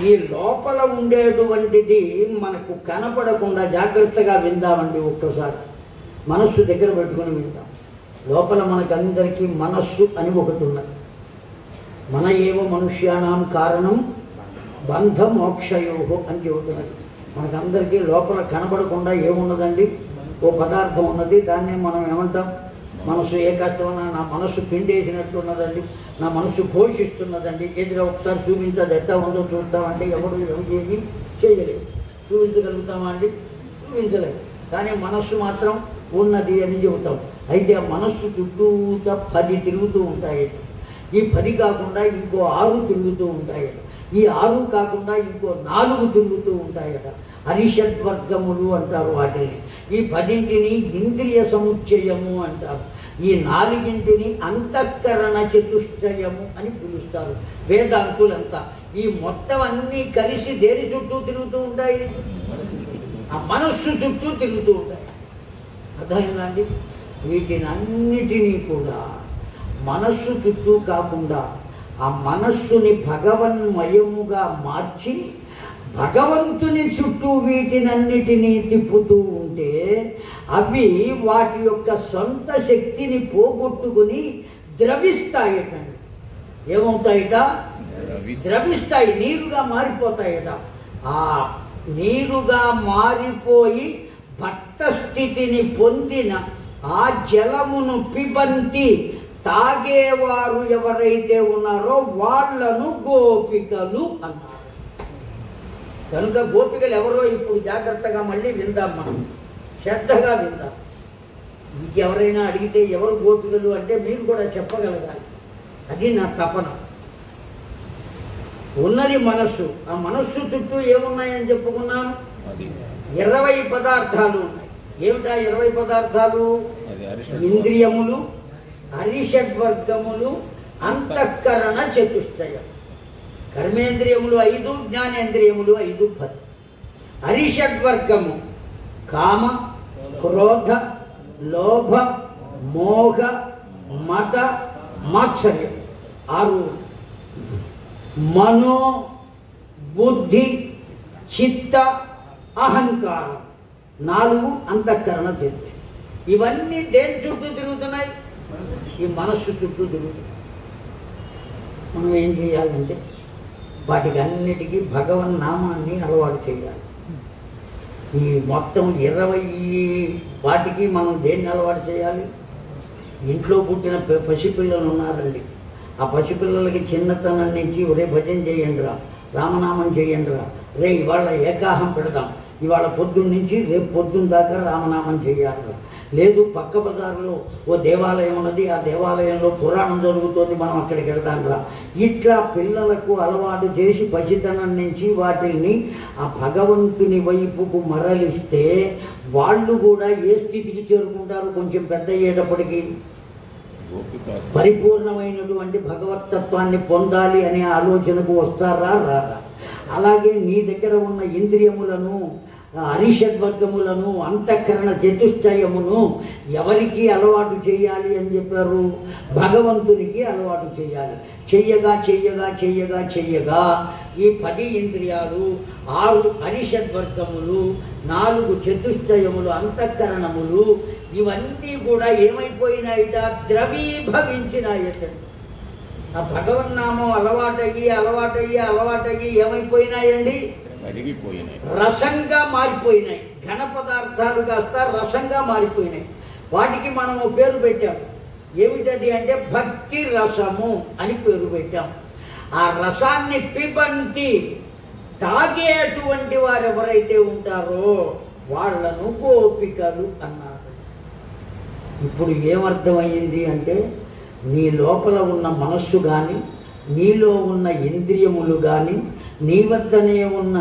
ఈ లోపల ఉండేటువంటిది మనకు కనపడకుండా జాగ్రత్తగా విందామండి. ఒక్కసారి మనస్సు దగ్గర పెట్టుకుని విందాం. లోపల మనకందరికీ మనస్సు అని ఒకటి ఉన్నది. మన ఏవ మనుష్యానాం కారణం బంధ మోక్షయోహో అని చెబుతున్నది. మనకందరికీ లోపల కనబడకుండా ఏమున్నదండి? ఓ పదార్థం ఉన్నది. దాన్నే మనం ఏమంటాం? మనసు. ఏ కష్టమన్నా నా మనస్సు పిండేసినట్టున్నదండి, నా మనస్సు ఘోషిస్తున్నదండి. ఎదురు ఒకసారి చూపించదు, ఎట్లా ఉందో చూస్తామంటే ఎవరు ఏది చేయలేదు. చూపించగలుగుతామా అండి? చూపించలేదు. కానీ మనస్సు మాత్రం ఉన్నది అని చెబుతాం. అయితే ఆ మనస్సు చుట్టూత 10 తిరుగుతూ ఉంటాయట. ఈ 10 కాకుండా ఇంకో 6 తిరుగుతూ ఉంటాయట. ఈ 6 కాకుండా ఇంకో 4 తిరుగుతూ ఉంటాయట. అరిషడ్వర్గములు అంటారు వాటిని. ఈ 10ంటిని ఇంద్రియ సముచ్చయము అంటారు. ఈ 4ంటిని అంతఃకరణ చతుష్టయము అని పిలుస్తారు వేదాంతులంతా. ఈ మొత్తం అన్నీ కలిసి దేని చుట్టూ తిరుగుతూ ఉంటాయి? ఆ మనస్సు చుట్టూ తిరుగుతూ ఉంటాయి. అర్థమైందండి? వీటినన్నిటినీ కూడా మనస్సు చుట్టూ కాకుండా ఆ మనస్సుని భగవన్మయముగా మార్చి భగవంతుని చుట్టూ వీటినన్నిటినీ తిప్పుతూ ఉంటే అవి వాటి యొక్క సొంత శక్తిని పోగొట్టుకుని ద్రవిస్తాయటండి. ఏమవుతాయట? ద్రవిస్తాయి, నీరుగా మారిపోతాయట. ఆ నీరుగా మారిపోయి భక్త స్థితిని పొందిన ఆ జలమును పిబంతి తాగేవారు ఎవరైతే ఉన్నారో వాళ్లను గోపికలు అన్నారు. కనుక గోపికలు ఎవరో ఇప్పుడు జాగ్రత్తగా మళ్ళీ విందాం, మనం శ్రద్ధగా విందాం. ఎవరైనా అడిగితే ఎవరు గోపికలు అంటే మీరు కూడా చెప్పగలగాలి. అది నా తపన. ఉన్నది మనస్సు. ఆ మనస్సు చుట్టూ ఏమున్నాయని చెప్పుకున్నాను? 20 పదార్థాలు ఉన్నాయి. ఏమిటా 20 పదార్థాలు? ఇంద్రియములు, అరిషడ్వర్గములు, అంతఃకరణ చతుష్టయం. కర్మేంద్రియములు 5, జ్ఞానేంద్రియములు 5, 10. అరిషడ్వర్గము కామ, క్రోధ, లోభ, మోహ, మత, మాత్సర్యం 6. మనో, బుద్ధి, చిత్త, అహంకారం 4 అంతఃకరణ చతుష్టయం. ఇవన్నీ దేని చుట్టూ తిరుగుతున్నాయి? ఈ మనస్సు చుట్టూ తిరుగుతున్నాయి. మనం ఏం చేయాలంటే వాటికి అన్నిటికీ భగవన్నామాన్ని అలవాటు చేయాలి. ఈ మొత్తం 20 వాటికి మనం దేన్ని అలవాటు చేయాలి? ఇంట్లో పుట్టిన పసిపిల్లలు ఉన్నారండి. ఆ పసిపిల్లలకి చిన్నతనం నుంచి ఒరే భజన చేయండి రా, రామనామం చేయండి రా, రే ఇవాళ ఏకాహం పెడదాం, ఇవాళ పొద్దున్న నుంచి రేపు పొద్దున్న దాకా రామనామం చేయాలి. లేదు పక్క బజార్లో ఓ దేవాలయం ఉన్నది, ఆ దేవాలయంలో పురాణం జరుగుతోంది, మనం అక్కడికి వెళ్తాం రా. ఇట్లా పిల్లలకు అలవాటు చేసి పసితనం నుంచి వాటిని ఆ భగవంతుని వైపుకు మరలిస్తే వాళ్ళు కూడా ఏ స్థితికి చేరుకుంటారు? కొంచెం పెద్ద అయ్యేటప్పటికీ పరిపూర్ణమైనటువంటి భగవతత్వాన్ని పొందాలి అనే ఆలోచనకు వస్తారా? రారా? అలాగే నీ దగ్గర ఉన్న ఇంద్రియములను, అరిషడ్వర్గములను, అంతఃకరణ చతుష్టయమును ఎవరికి అలవాటు చేయాలి అని చెప్పారు? భగవంతునికి అలవాటు చేయాలి. చెయ్యగా చెయ్యగా చెయ్యగా చెయ్యగా ఈ 10 ఇంద్రియాలు, 6 అరిషడ్వర్గములు, 4 చతుష్టయములు, అంతఃకరణములు ఇవన్నీ కూడా ఏమైపోయినాయిట? ద్రవీభవించినాయట. ఆ భగవన్నామం అలవాటయ్యి ఏమైపోయినాయండి? రసంగా మారిపోయినాయి. ఘన పదార్థాలు కాస్త రసంగా మారిపోయినాయి. వాటికి మనం పేరు పెట్టాం. ఏమిటది అంటే భక్తి రసము అని పేరు పెట్టాం. ఆ రసాన్ని పిబంతి తాగేటువంటి వారు ఎవరైతే ఉంటారో వాళ్లను గోపికలు అన్నారు. ఇప్పుడు ఏమర్థమయ్యింది అంటే నీ లోపల ఉన్న మనస్సు కానీ, నీలో ఉన్న ఇంద్రియములు కానీ, నీ వద్దనే ఉన్న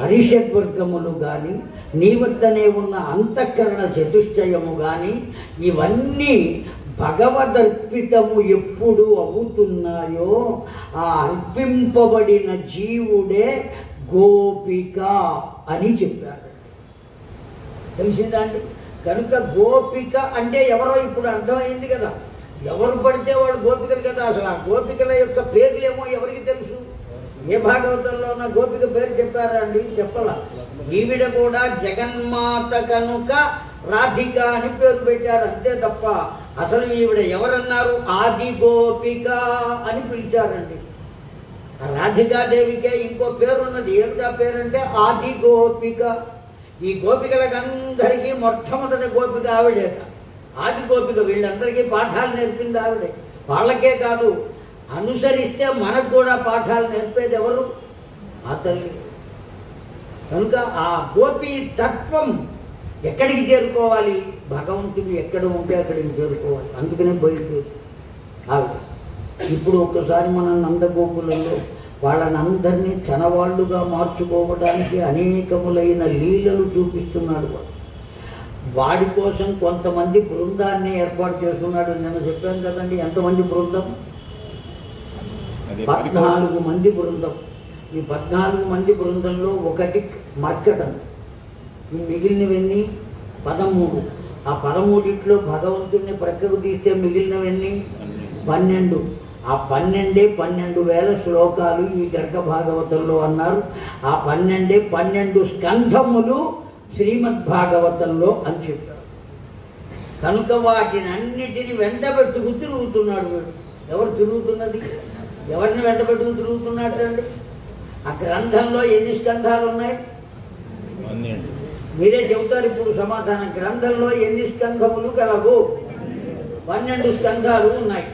అరిషడ్వర్గములు కానీ, నీ వద్దనే ఉన్న అంతఃకరణ చతుష్టయము కానీ ఇవన్నీ భగవదర్పితము ఎప్పుడు అవుతున్నాయో ఆ అర్పింపబడిన జీవుడే గోపిక అని చెప్పారు. తెలిసిందా అండి? కనుక గోపిక అంటే ఎవరో ఇప్పుడు అర్థమైంది కదా. ఎవరు పడితే వాళ్ళు గోపికలు కదా. అసలు ఆ గోపికల యొక్క పేర్లేమో ఎవరికి తెలుసు? ఏ భాగవతంలో ఉన్న గోపిక పేరు చెప్పారా అండి? చెప్పాల. ఈవిడ కూడా జగన్మాత కనుక రాధిక అని పేరు పెట్టారు అంతే తప్ప అసలు ఈవిడ ఎవరన్నారు? ఆది గోపిక అని పిలిచారండి. ఆ రాధికాదేవికే ఇంకో పేరు ఉన్నది. ఏమిటా పేరంటే ఆది గోపిక. ఈ గోపికలకందరికీ మొట్టమొదటి గోపిక ఆవిడేట. ఆది గోపిక. వీళ్ళందరికీ పాఠాలు నేర్పింది ఆవిడే. వాళ్ళకే కాదు, అనుసరిస్తే మనకు కూడా పాఠాలు నేర్పేది ఎవరు? ఆ తల్లి. కనుక ఆ గోపీ తత్వం ఎక్కడికి చేరుకోవాలి? భగవంతుడు ఎక్కడ ఉంటే అక్కడికి చేరుకోవాలి. అందుకనే బయలుదేరి ఆవిడ. ఇప్పుడు ఒక్కసారి మన నందగోకులంలో వాళ్ళనందరినీ తన వాళ్ళుగా మార్చుకోవడానికి అనేకములైన లీలలు చూపిస్తున్నాడు. వాడి కోసం కొంతమంది బృందాన్ని ఏర్పాటు చేస్తున్నాడు. నేను చెప్పాను కదండి, ఎంతమంది బృందం? 14 మంది బృందం. ఈ 14 మంది బృందంలో ఒకటి మర్కటం. ఈ మిగిలినవన్నీ 13. ఆ 13 భగవంతుడిని ప్రక్కకు తీస్తే మిగిలినవన్నీ 12. ఆ 12,000 శ్లోకాలు ఈ గర్గ భాగవతంలో అన్నారు. ఆ 12 స్కంధములు శ్రీమద్భాగవతంలో అని చెప్పారు. కనుక వాటిని అన్నిటిని వెంటబెట్టుకు తిరుగుతున్నాడు వీడు. ఎవరు తిరుగుతున్నది? ఎవరిని వెంటబెట్టుకు తిరుగుతున్నట్టు అండి? ఆ గ్రంథంలో ఎన్ని స్కంధాలు ఉన్నాయి? మీరే చెబుతారు ఇప్పుడు సమాధానం. గ్రంథంలో ఎన్ని స్కంధములు కలవు? 12 స్కంధాలు ఉన్నాయి.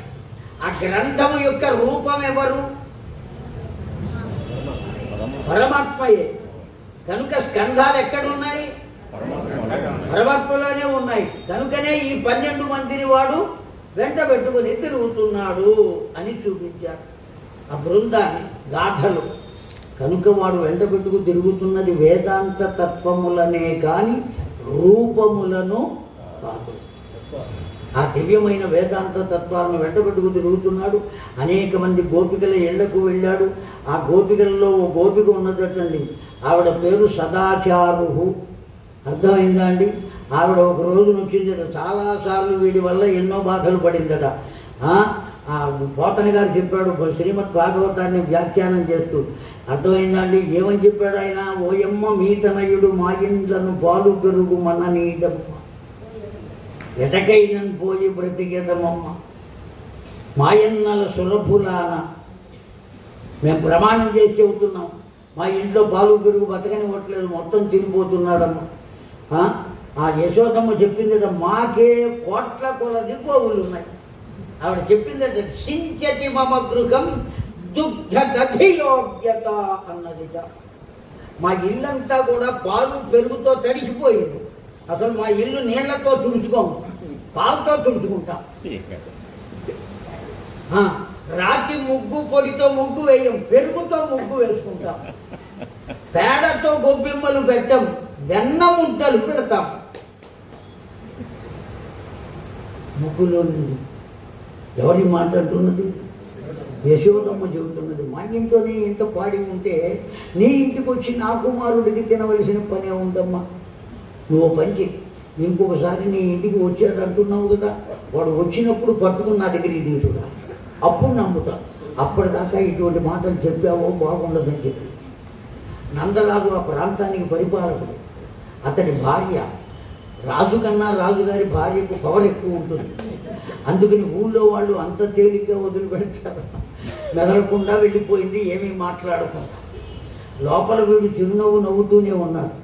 ఆ గ్రంథము యొక్క రూపం ఎవరు? పరమాత్మయే. కనుక స్కంధాలు ఎక్కడున్నాయి? పరమాత్మలోనే ఉన్నాయి. కనుకనే ఈ 12 మందిని వాడు వెంట పెట్టుకుని తిరుగుతున్నాడు అని చూపించారు ఆ బృందాన్ని గాథలు. కనుక వాడు వెంట పెట్టుకు తిరుగుతున్నది వేదాంత తత్వములనే కాని రూపములను కాదు. ఆ దివ్యమైన వేదాంత తత్వాలను వెంటబెట్టుకు తిరుగుతున్నాడు. అనేక మంది గోపికల ఇళ్లకు వెళ్ళాడు. ఆ గోపికలలో ఓ గోపిక ఉన్నదటండి, ఆవిడ పేరు సదాచారు. అర్థమైందా అండి? ఆవిడ ఒక రోజున వచ్చిందట, చాలాసార్లు వీడి వల్ల ఎన్నో బాధలు పడిందట. పోతన గారు చెప్పాడు శ్రీమద్ భాగవతాన్ని వ్యాఖ్యానం చేస్తూ. అర్థమైందా అండి? ఏమని చెప్పాడు ఆయన? ఓయమ్మ మీతనయుడు మా ఇండ్లను పాలు పెరుగు మన నీడమ్మ, ఎటకైనను పోయి బ్రతికెదమమ్మ మాయన్నల సురభులాన. మేము ప్రమాణం చేసి చెబుతున్నాం, మా ఇంట్లో పాలు పెరుగు బతకనివ్వట్లేదు, మొత్తం తిరిగిపోతున్నాడమ్మ. ఆ యశోదమ్మ చెప్పిందట, మాకే కోట్ల కొలది గోవులు ఉన్నాయి. ఆవిడ చెప్పిందట, సించతి మమ గృహం దుగ్ధ దధియోగ్యత అన్నదిట. మా ఇల్లంతా కూడా పాలు పెరుగుతో తడిసిపోయింది. అసలు మా ఇల్లు నీళ్లతో తుడుచుకోము, పాలతో తుడుచుకుంటాం. రాతి ముగ్గు పొడితో ముగ్గు వేయం, పెరుగుతో ముగ్గు వేసుకుంటాం. పేడతో గొబ్బిమ్మలు పెట్టం, వెన్న ముద్దలు పెడతాం. ముగ్గులో ఎవరి మాట్లాడుతున్నది? యశోదమ్మ చెబుతున్నది. మా ఇంట్లోనే ఇంత పాడి ఉంటే నీ ఇంటికి వచ్చి నా కుమారుడికి తినవలసిన పనే ఉందమ్మా. నువ్వు పని చేయి, ఇంకొకసారి నీ ఇంటికి వచ్చాడు అంటున్నావు కదా, వాడు వచ్చినప్పుడు పట్టుకుని నా దగ్గరికి తీసుకురా, అప్పుడు నమ్ముతా. అప్పటిదాకా ఇటువంటి మాటలు చెప్పావో బాగుండదని చెప్పి. నందరాజు ఆ ప్రాంతానికి పరిపాలకుడు. అతడి భార్య రాజు కన్నా రాజుగారి భార్యకు పవర్ ఎక్కువ ఉంటుంది. అందుకని ఊళ్ళో వాళ్ళు అంత తేలిగ్గా వదిలిపెడతారు. మెదలకుండా వెళ్ళిపోయింది, ఏమీ మాట్లాడకుండా. లోపల వీడు చిరునవ్వు నవ్వుతూనే ఉన్నాడు.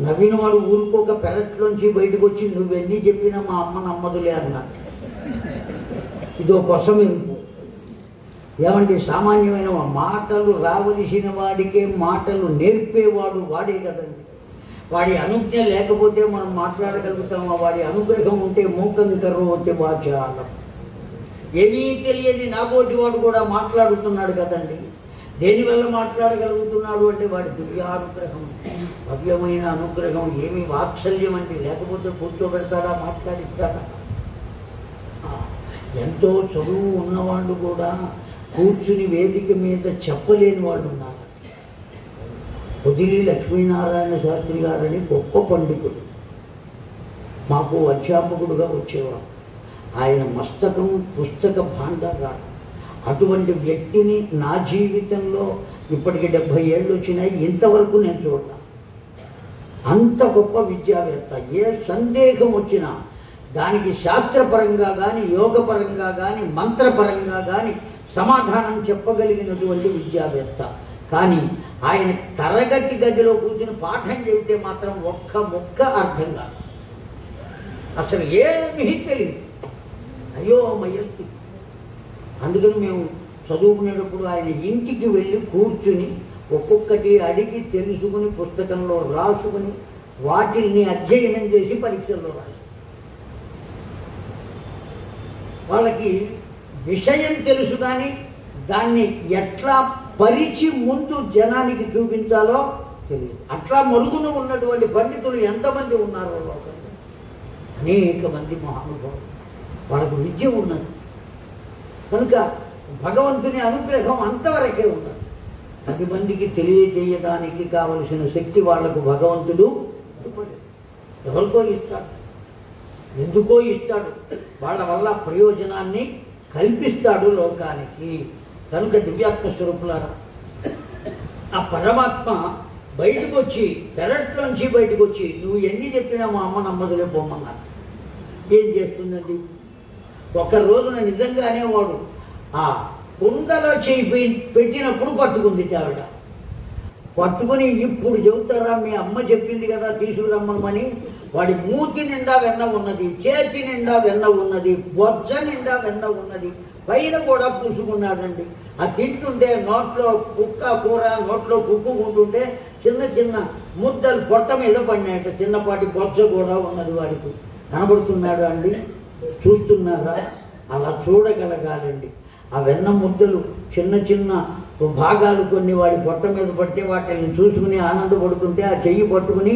నవ్విన వాడు ఊరుకోక పెరట్లోంచి బయటకు వచ్చి, నువ్వెన్ని చెప్పినా మా అమ్మ నమ్మదులే అన్నాడు. ఇదో కొసమింపు. ఏమంటే సామాన్యమైన మాటలు రావలసిన వాడికే మాటలు నేర్పేవాడు వాడే కదండి. వాడి అనుజ్ఞ లేకపోతే మనం మాట్లాడగలుగుతామా? వాడి అనుగ్రహం ఉంటే మూకం కరోతి వాచాలం. ఏమీ తెలియని నాబోటి వాడు కూడా మాట్లాడుతున్నాడు కదండి. దేనివల్ల మాట్లాడగలుగుతున్నాడు అంటే వాడి దివ్యానుగ్రహం, భవ్యమైన అనుగ్రహం. ఏమి వాత్సల్యం అంటే, లేకపోతే కూర్చోబెడతాడా, మాట్లాడిస్తాడా? ఎంతో చదువు ఉన్నవాళ్ళు కూడా కూర్చుని వేదిక మీద చెప్పలేని వాళ్ళు ఉన్నారు. పొదిలి లక్ష్మీనారాయణ శాస్త్రి గారని గొప్ప పండితుడు, మాకు అధ్యాపకుడుగా వచ్చేవాడు. ఆయన మస్తకం పుస్తక భాండాగారం. అటువంటి వ్యక్తిని నా జీవితంలో ఇప్పటికి 70 ఏళ్ళు వచ్చినాయి, ఇంతవరకు నేను చూడను. అంత గొప్ప విద్యావేత్త. ఏ సందేహం వచ్చినా దానికి శాస్త్రపరంగా కానీ, యోగపరంగా కానీ, మంత్రపరంగా కానీ సమాధానం చెప్పగలిగినటువంటి విద్యావేత్త. కానీ ఆయన తరగతి గదిలో కూర్చుని పాఠం చెబితే మాత్రం ఒక్క ముక్క అర్థం కాదు, అసలు ఏమీ తెలియదు, అయోమయస్థితి. అందుకని మేము చదువుకునేటప్పుడు ఆయన ఇంటికి వెళ్ళి కూర్చుని ఒక్కొక్కటి అడిగి తెలుసుకుని పుస్తకంలో రాసుకుని వాటిని అధ్యయనం చేసి పరీక్షల్లో రాసి, వాళ్ళకి విషయం తెలుసు కానీ దాన్ని ఎట్లా పరిచి ముందు జనానికి చూపించాలో తెలియదు. అట్లా మరుగున ఉన్నటువంటి పండితులు ఎంతమంది ఉన్నారో లోకంలో, అనేక మంది మహానుభావులు. వాళ్ళకు విద్య ఉన్నది కనుక భగవంతుని అనుగ్రహం అంతవరకే ఉన్నది. 10 మందికి తెలియజేయడానికి కావలసిన శక్తి వాళ్లకు భగవంతుడు ఎవరికో ఇస్తాడు, ఎందుకో ఇస్తాడు, వాళ్ళ వల్ల ప్రయోజనాన్ని కల్పిస్తాడు లోకానికి. కనుక దివ్యాత్మ స్వరూపులారా, ఆ పరమాత్మ బయటకు వచ్చి, పెరట్లోంచి బయటకు వచ్చి, నువ్వు ఎన్ని చెప్పినా మా అమ్మ నమ్మదులే పొమ్మన్నారు. ఏం చేస్తుందండి? ఒక రోజున నిజంగానే వాడు ఆ కుండలో చేయి పెట్టినప్పుడు పట్టుకుంది ఆవిడ. పట్టుకుని ఇప్పుడు చెబుతారా, మీ అమ్మ చెప్పింది కదా తీసుకురమ్మని. వాడి మూతి నిండా వెన్న ఉన్నది, చేతి నిండా వెన్న ఉన్నది, బొజ్జ నిండా వెన్న ఉన్నది, పైన కూడా పూసుకున్నాడండి. ఆ తింటుంటే నోట్లో కుక్క కూర నోట్లో కుక్కుకుంటుంటే చిన్న చిన్న ముద్దలు పొట్ట మీద పడినాయట. చిన్నపాటి బొచ్చ కూడా ఉన్నది వాడికి. కనబడుతున్నాడు అండి, చూస్తున్నారా? అలా చూడగలగాలండి. ఆ వెన్న ముద్దలు చిన్న చిన్న భాగాలు కొన్ని వాడి పొట్ట మీద పడితే వాటిని చూసుకుని ఆనందపడుతుంటే ఆ చెయ్యి పట్టుకుని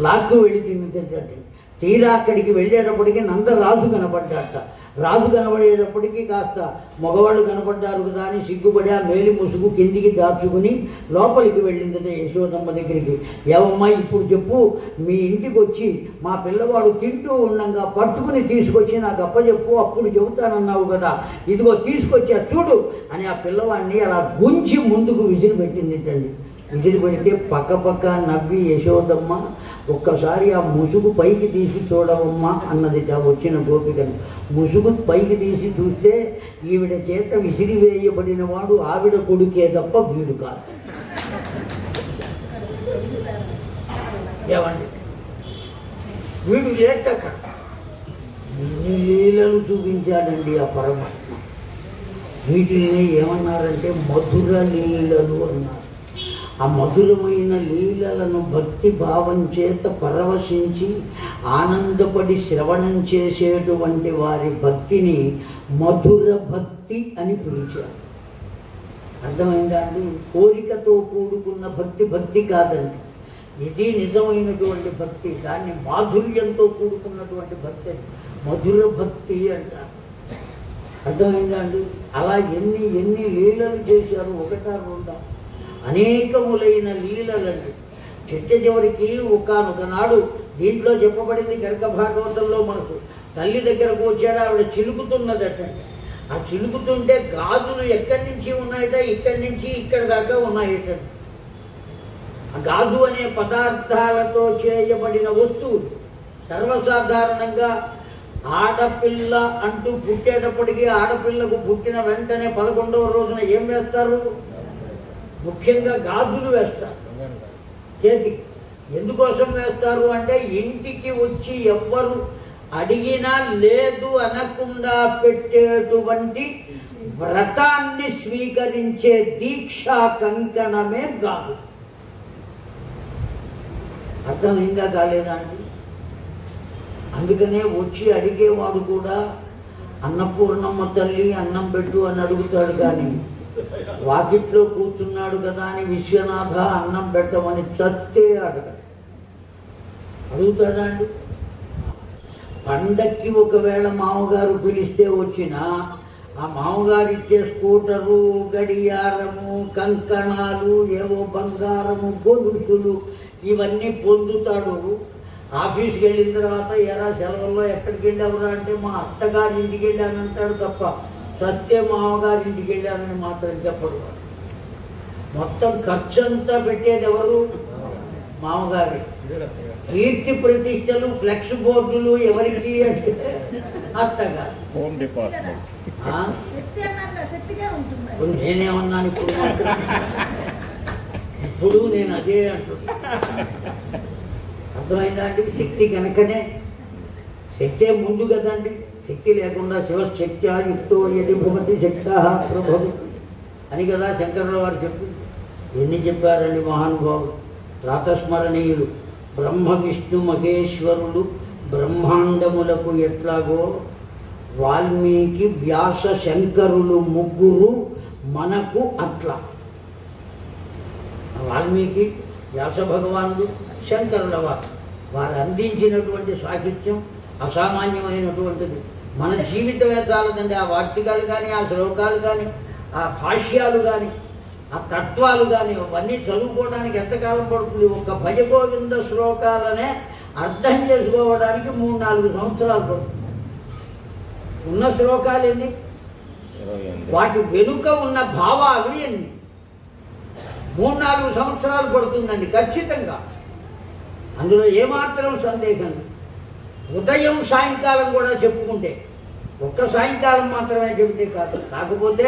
లాక్కు వెళ్ళి తింటుంటే తీరా అక్కడికి వెళ్ళేటప్పటికీ నందరాజు కనపడ్డాట. రాజు కనబడేటప్పటికీ కాస్త మగవాళ్ళు కనపడ్డారు కదా అని సిగ్గుపడి ఆ మేలి ముసుగు కిందికి దాచుకుని లోపలికి వెళ్ళిందట యశోదమ్మ దగ్గరికి. ఏవమ్మా ఇప్పుడు చెప్పు, మీ ఇంటికి వచ్చి మా పిల్లవాడు తింటూ ఉండగా పట్టుకుని తీసుకొచ్చి నాకు అప్పచెప్పు, అప్పుడు చెబుతానన్నావు కదా, ఇదిగో తీసుకొచ్చా చూడు అని ఆ పిల్లవాడిని అలా గుంచి ముందుకు విసిరి పెట్టింది తండ్రి. విసిరి పెడితే పక్క నవ్వి యశోదమ్మ ఒక్కసారి ఆ ముసుగు పైకి తీసి చూడవమ్మా అన్నది వచ్చిన గోపికను. ముసుగు పైకి తీసి చూస్తే ఈవిడ చేత విసిరివేయబడిన వాడు ఆవిడ కొడుకే తప్ప వీడు కాదు. ఏమండి, వీడు లేక లీలలు చూపించాడండి ఆ పరమాత్మ. వీటిని ఏమన్నారంటే మధుర లీలలు అన్నారు. ఆ మధురమైన లీలలను భక్తి భావం చేత పరవశించి ఆనందపడి శ్రవణం చేసేటువంటి వారి భక్తిని మధుర భక్తి అని పిలిచారు. అర్థమైందా అండి? కోరికతో కూడుకున్న భక్తి కాదండి. ఇది నిజమైనటువంటి భక్తి. దాన్ని మాధుర్యంతో కూడుకున్నటువంటి భక్తి మధుర భక్తి అంటారు. అర్థమైందా అండి? అలా ఎన్ని లీలలు చేశారు, ఒకటా రెండా? అనేకములైన లీలలండి. చివరికి ఒకనొకనాడు దీంట్లో చెప్పబడింది గర్గ భాగవతంలో మనకు. తల్లి దగ్గరకు వచ్చాడు, ఆవిడ చిలుకుతున్నదట. ఆ చిలుకుతుంటే గాజులు ఎక్కడి నుంచి ఉన్నాయట, ఇక్కడి నుంచి ఇక్కడి దాకా ఉన్నాయట. ఆ గాజు అనే పదార్థాలతో చేయబడిన వస్తువు సర్వసాధారణంగా ఆడపిల్ల అంటూ పుట్టేటప్పటికీ ఆడపిల్లకు పుట్టిన వెంటనే 11వ రోజున ఏం వేస్తారు? ముఖ్యంగా గాజులు వేస్తారు చేతికి. ఎందుకోసం వేస్తారు అంటే ఇంటికి వచ్చి ఎవ్వరు అడిగినా లేదు అనకుండా పెట్టేటువంటి వ్రతాన్ని స్వీకరించే దీక్షా కంకణమే గాజు. అర్థమైందా కాలేదా అండి? అందుకనే వచ్చి అడిగేవాడు కూడా అన్నపూర్ణమ్మ తల్లి అన్నం పెట్టు అని అడుగుతాడు, కానీ వాకిట్లో కూర్చున్నాడు కదా అని విశ్వనాథ అన్నం పెట్టమని చస్తే అడుగుతాడా అండి? పండక్కి ఒకవేళ మామగారు పిలిస్తే వచ్చినా ఆ మామగారు ఇచ్చే స్కూటరు, గడియారము, కంకణాలు, ఏవో బంగారము, గొలుసులు ఇవన్నీ పొందుతాడు. ఆఫీస్కి వెళ్ళిన తర్వాత ఎరా సెలవుల్లో ఎక్కడికి వెళ్ళావురా అంటే మా అత్తగారి ఇంటికి వెళ్ళానంటాడు తప్ప సత్య మామగారి ఇంటికి వెళ్ళానని మాత్రం చెప్పడు. మొత్తం ఖర్చంతా పెట్టేది ఎవరు? మామగారి. కీర్తి ప్రతిష్టలు, ఫ్లెక్స్ బోర్డులు ఎవరికి అంటే అత్తగారు. Home department. ఇప్పుడు నేనేమన్నాను? ఇప్పుడు మాత్రం ఇప్పుడు నేను అదే అంటున్నా. అర్థమైందా అండి? శక్తి కనుకనే శక్తే ముందు కదండి. శక్తి లేకుండా శివశక్త్యా యుక్తో యది భవతి శక్తా ప్రభవి అని కదా శంకరుల వారు చెప్పి ఎన్ని చెప్పారండి మహానుభావులు, ప్రాతస్మరణీయులు. బ్రహ్మ విష్ణు మహేశ్వరులు బ్రహ్మాండములకు ఎట్లాగో వాల్మీకి వ్యాస శంకరులు ముగ్గురు మనకు అట్లా. వాల్మీకి, వ్యాస భగవానుడు, శంకరుల వారు అందించినటువంటి సాహిత్యం అసామాన్యమైనటువంటిది. మన జీవితమే చాలదండి. ఆ వార్తికాలు కానీ, ఆ శ్లోకాలు కానీ, ఆ భాష్యాలు కానీ, ఆ తత్వాలు కానీ అవన్నీ చదువుకోవడానికి ఎంతకాలం పడుతుంది? ఒక భజగోవింద శ్లోకాలనే అర్థం చేసుకోవడానికి 3-4 సంవత్సరాలు పడుతుంది. ఉన్న శ్లోకాలు ఎన్ని, వాటి వెనుక ఉన్న భావాలు ఎన్ని? 3-4 సంవత్సరాలు పడుతుందండి ఖచ్చితంగా. అందులో ఏమాత్రం సందేహం లేదు. ఉదయం సాయంకాలం కూడా చెప్పుకుంటే, ఒక్క సాయంకాలం మాత్రమే చెబితే కాదు. కాకపోతే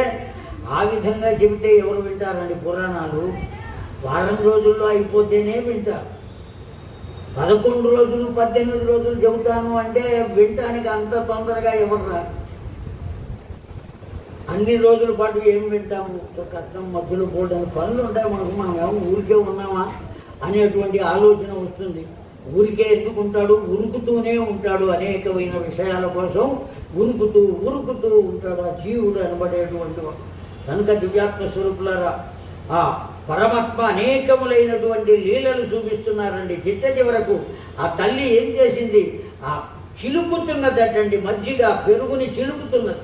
ఆ విధంగా చెబితే ఎవరు వింటారండి? పురాణాలు వారం రోజుల్లో అయిపోతేనే వింటారు. 11 రోజులు 18 రోజులు చెబుతాను అంటే వినటానికి అంత తొందరగా ఎవరు రారు. అన్ని రోజుల పాటు ఏం వింటాము, కష్టం మధ్యలో పోవడానికి పనులు ఉంటాయి మనకు, మనం ఏమో ఊరికే ఉన్నామా అనేటువంటి ఆలోచన వస్తుంది. ఊరికే ఎందుకు ఉంటాడు, ఉరుకుతూనే ఉంటాడు, అనేకమైన విషయాల కోసం ఉరుకుతూ ఉంటాడు ఆ జీవుడు అనబడేటువంటి వాడు. కనుక దివ్యాత్మ స్వరూపులారా, ఆ పరమాత్మ అనేకములైనటువంటి లీలలు చూపిస్తున్నారండి. చిట్ట చివరకు ఆ తల్లి ఏం చేసింది, ఆ చిలుకుతున్నదటండి, మజ్జిగ పెరుగుని చిలుకుతున్నది.